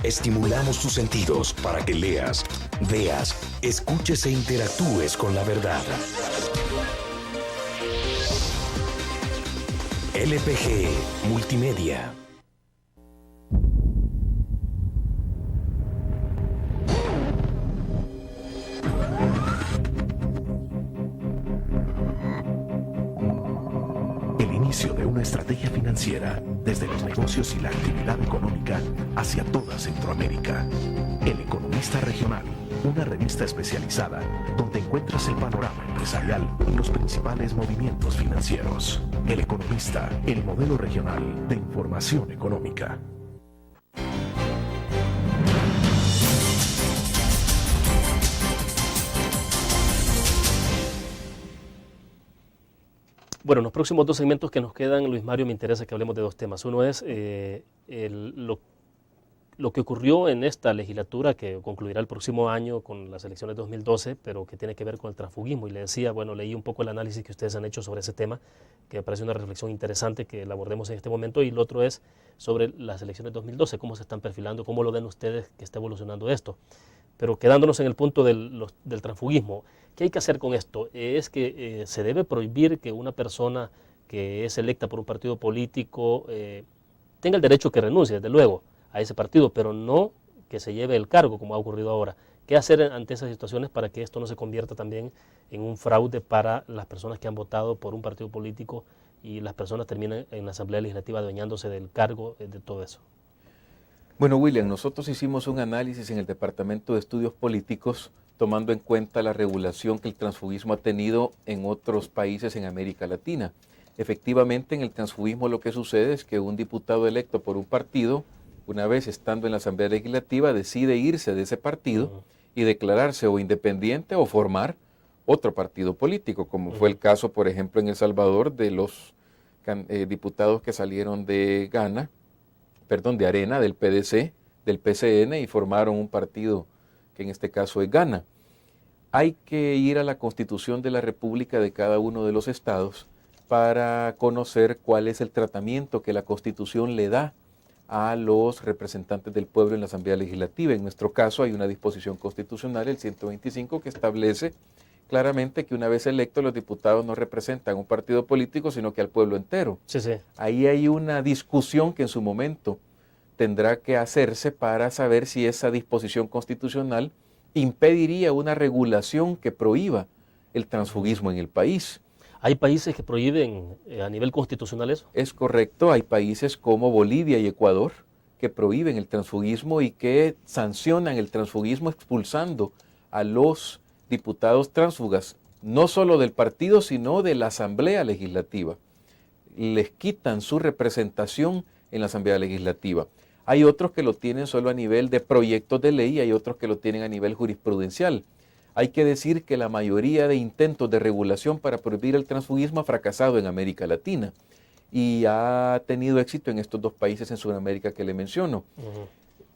S10: Estimulamos tus sentidos para que leas, veas, escuches e interactúes con la verdad. LPG Multimedia.
S9: El inicio de una estrategia financiera desde los negocios y la actividad económica hacia toda Centroamérica. El Economista Regional, una revista especializada donde encuentras el panorama empresarial y los principales movimientos financieros. El Economista, el modelo regional de información económica.
S2: Bueno, en los próximos dos segmentos que nos quedan, Luis Mario, me interesa que hablemos de dos temas. Uno es lo que ocurrió en esta legislatura, que concluirá el próximo año con las elecciones de 2012, pero que tiene que ver con el transfugismo. Y le decía, bueno, leí un poco el análisis que ustedes han hecho sobre ese tema, que me parece una reflexión interesante que la abordemos en este momento. Y el otro es sobre las elecciones de 2012, cómo se están perfilando, cómo lo ven ustedes que está evolucionando esto. Pero quedándonos en el punto del transfugismo, ¿qué hay que hacer con esto? Es que se debe prohibir que una persona que es electa por un partido político tenga el derecho que renuncie, desde luego, a ese partido, pero no que se lleve el cargo, como ha ocurrido ahora. ¿Qué hacer ante esas situaciones para que esto no se convierta también en un fraude para las personas que han votado por un partido político y las personas terminan en la Asamblea Legislativa adueñándose del cargo, de todo eso?
S3: Bueno, William, nosotros hicimos un análisis en el Departamento de Estudios Políticos tomando en cuenta la regulación que el transfugismo ha tenido en otros países en América Latina. Efectivamente, en el transfugismo lo que sucede es que un diputado electo por un partido, una vez estando en la Asamblea Legislativa, decide irse de ese partido y declararse o independiente o formar otro partido político, como fue el caso, por ejemplo, en El Salvador de los diputados que salieron de Arena, del PDC, del PCN y formaron un partido que en este caso es Gana. Hay que ir a la Constitución de la República de cada uno de los estados para conocer cuál es el tratamiento que la Constitución le da a los representantes del pueblo en la Asamblea Legislativa. En nuestro caso hay una disposición constitucional, el 125, que establece claramente que una vez electos los diputados no representan un partido político, sino que al pueblo entero.
S2: Sí, sí.
S3: Ahí hay una discusión que en su momento tendrá que hacerse para saber si esa disposición constitucional impediría una regulación que prohíba el transfugismo en el país.
S2: ¿Hay países que prohíben a nivel constitucional eso?
S3: Es correcto, hay países como Bolivia y Ecuador que prohíben el transfugismo y que sancionan el transfugismo expulsando a los diputados tránsfugas, no solo del partido, sino de la Asamblea Legislativa. Les quitan su representación en la Asamblea Legislativa. Hay otros que lo tienen solo a nivel de proyectos de ley y hay otros que lo tienen a nivel jurisprudencial. Hay que decir que la mayoría de intentos de regulación para prohibir el transfugismo ha fracasado en América Latina y ha tenido éxito en estos dos países en Sudamérica que le menciono.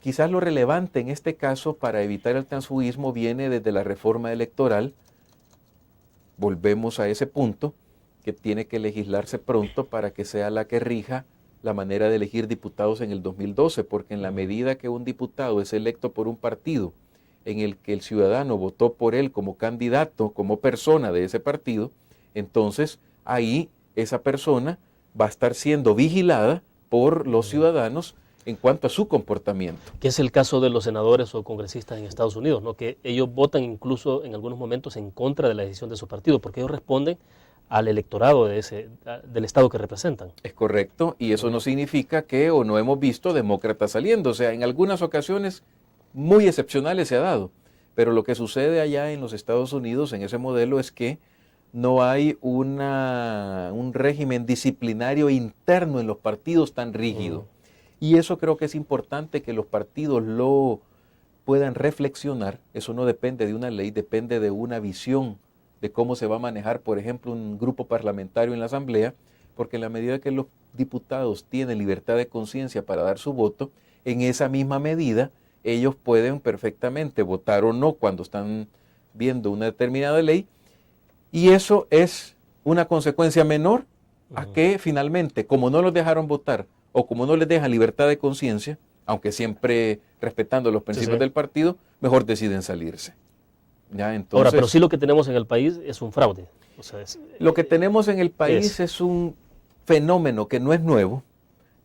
S3: Quizás lo relevante en este caso para evitar el transfugismo viene desde la reforma electoral. Volvemos a ese punto que tiene que legislarse pronto para que sea la que rija la manera de elegir diputados en el 2012, porque en la medida que un diputado es electo por un partido en el que el ciudadano votó por él como candidato, como persona de ese partido, entonces ahí esa persona va a estar siendo vigilada por los ciudadanos en cuanto a su comportamiento.
S2: Que es el caso de los senadores o congresistas en Estados Unidos, ¿no? Que ellos votan incluso en algunos momentos en contra de la decisión de su partido, porque ellos responden al electorado del Estado que representan.
S3: Es correcto, y eso no significa que o no hemos visto demócratas saliendo. O sea, en algunas ocasiones muy excepcionales se ha dado. Pero lo que sucede allá en los Estados Unidos, en ese modelo, es que no hay un régimen disciplinario interno en los partidos tan rígido. Y eso creo que es importante que los partidos lo puedan reflexionar. Eso no depende de una ley, depende de una visión de cómo se va a manejar, por ejemplo, un grupo parlamentario en la Asamblea, porque en la medida que los diputados tienen libertad de conciencia para dar su voto, en esa misma medida ellos pueden perfectamente votar o no cuando están viendo una determinada ley, y eso es una consecuencia menor a que finalmente, como no los dejaron votar o como no les dejan libertad de conciencia, aunque siempre respetando los principios del partido, mejor deciden salirse. ¿Ya? Entonces,
S2: ahora, pero sí lo que tenemos en el país es un fraude. O sea,
S3: lo que tenemos en el país es un fenómeno que no es nuevo,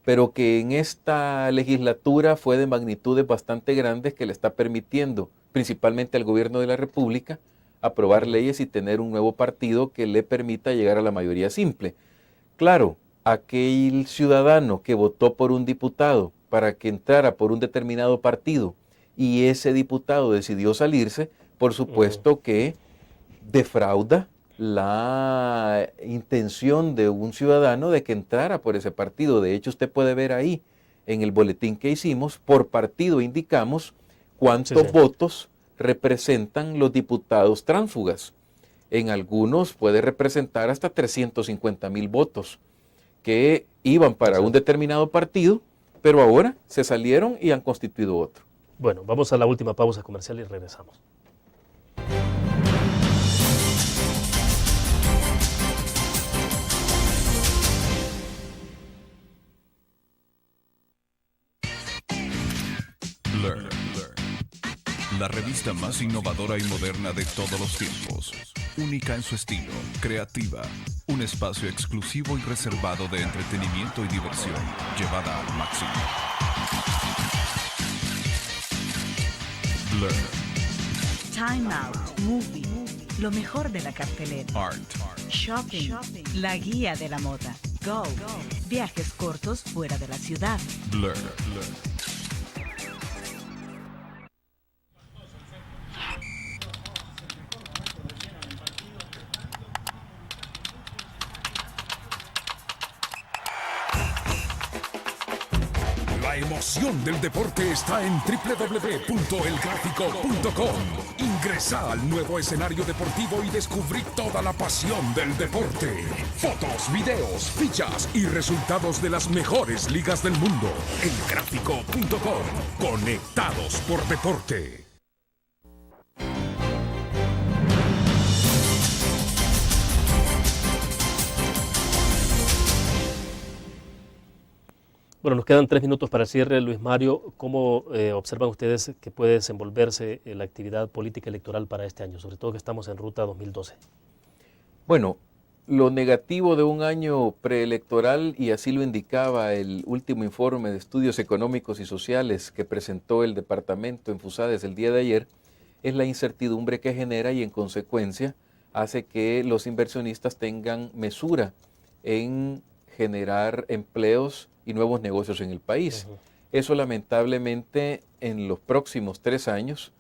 S3: pero que en esta legislatura fue de magnitudes bastante grandes, que le está permitiendo, principalmente al gobierno de la República, aprobar leyes y tener un nuevo partido que le permita llegar a la mayoría simple. Claro, aquel ciudadano que votó por un diputado para que entrara por un determinado partido y ese diputado decidió salirse, por supuesto que defrauda la intención de un ciudadano de que entrara por ese partido. De hecho, usted puede ver ahí en el boletín que hicimos, por partido indicamos cuántos votos representan los diputados tránsfugas. En algunos puede representar hasta 350,000 votos que iban para un determinado partido, pero ahora se salieron y han constituido otro.
S2: Bueno, vamos a la última pausa comercial y regresamos.
S7: Learn. La revista más innovadora y moderna de todos los tiempos. Única en su estilo, creativa. Un espacio exclusivo y reservado de entretenimiento y diversión, llevada al máximo. Learn.
S8: Time Out, Movie, lo mejor de la cartelera.
S7: Art.
S8: Shopping, la guía de la moda. Go, viajes cortos fuera de la ciudad.
S7: Blur.
S6: La emoción del deporte está en www.elgráfico.com. Ingresa al nuevo escenario deportivo y descubrí toda la pasión del deporte. Fotos, videos, fichas y resultados de las mejores ligas del mundo. Elgráfico.com. Conectados por deporte.
S2: Bueno, nos quedan 3 minutos para el cierre. Luis Mario, ¿cómo observan ustedes que puede desenvolverse la actividad política electoral para este año? Sobre todo que estamos en ruta 2012.
S3: Bueno, lo negativo de un año preelectoral, y así lo indicaba el último informe de estudios económicos y sociales que presentó el departamento en FUSADES el día de ayer, es la incertidumbre que genera y en consecuencia hace que los inversionistas tengan mesura en generar empleos y nuevos negocios en el país. Eso lamentablemente en los próximos 3 años,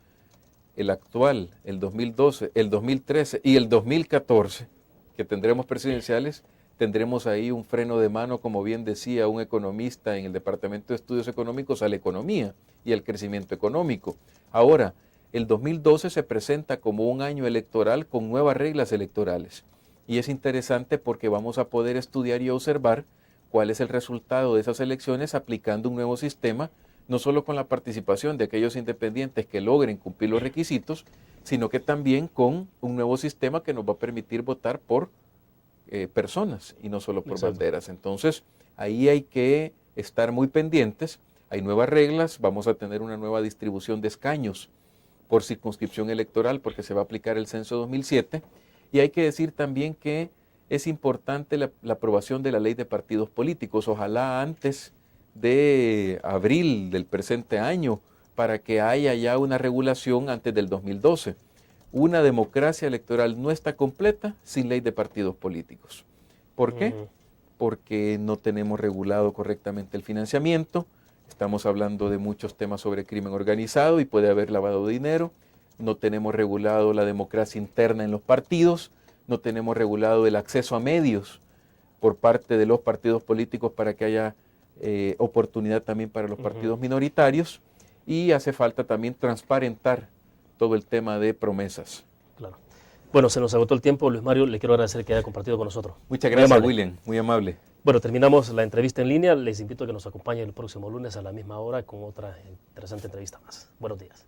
S3: el actual, el 2012, el 2013 y el 2014, que tendremos presidenciales, tendremos ahí un freno de mano, como bien decía un economista en el Departamento de Estudios Económicos, a la economía y al crecimiento económico. Ahora, el 2012 se presenta como un año electoral con nuevas reglas electorales. Y es interesante porque vamos a poder estudiar y observar cuál es el resultado de esas elecciones aplicando un nuevo sistema, no solo con la participación de aquellos independientes que logren cumplir los requisitos, sino que también con un nuevo sistema que nos va a permitir votar por personas y no solo por banderas. Entonces, ahí hay que estar muy pendientes. Hay nuevas reglas, vamos a tener una nueva distribución de escaños por circunscripción electoral porque se va a aplicar el censo 2007. Y hay que decir también que es importante la aprobación de la ley de partidos políticos, ojalá antes de abril del presente año, para que haya ya una regulación antes del 2012. una democracia electoral no está completa sin ley de partidos políticos. ¿Por qué? Porque no tenemos regulado correctamente el financiamiento, estamos hablando de muchos temas sobre crimen organizado y puede haber lavado de dinero, no tenemos regulado la democracia interna en los partidos, no tenemos regulado el acceso a medios por parte de los partidos políticos para que haya oportunidad también para los partidos minoritarios, y hace falta también transparentar todo el tema de promesas.
S2: Claro. Bueno, se nos agotó el tiempo. Luis Mario, le quiero agradecer que haya compartido con nosotros.
S3: Muchas gracias, William. Muy amable.
S2: Bueno, terminamos la entrevista en línea. Les invito a que nos acompañen el próximo lunes a la misma hora con otra interesante entrevista más. Buenos días.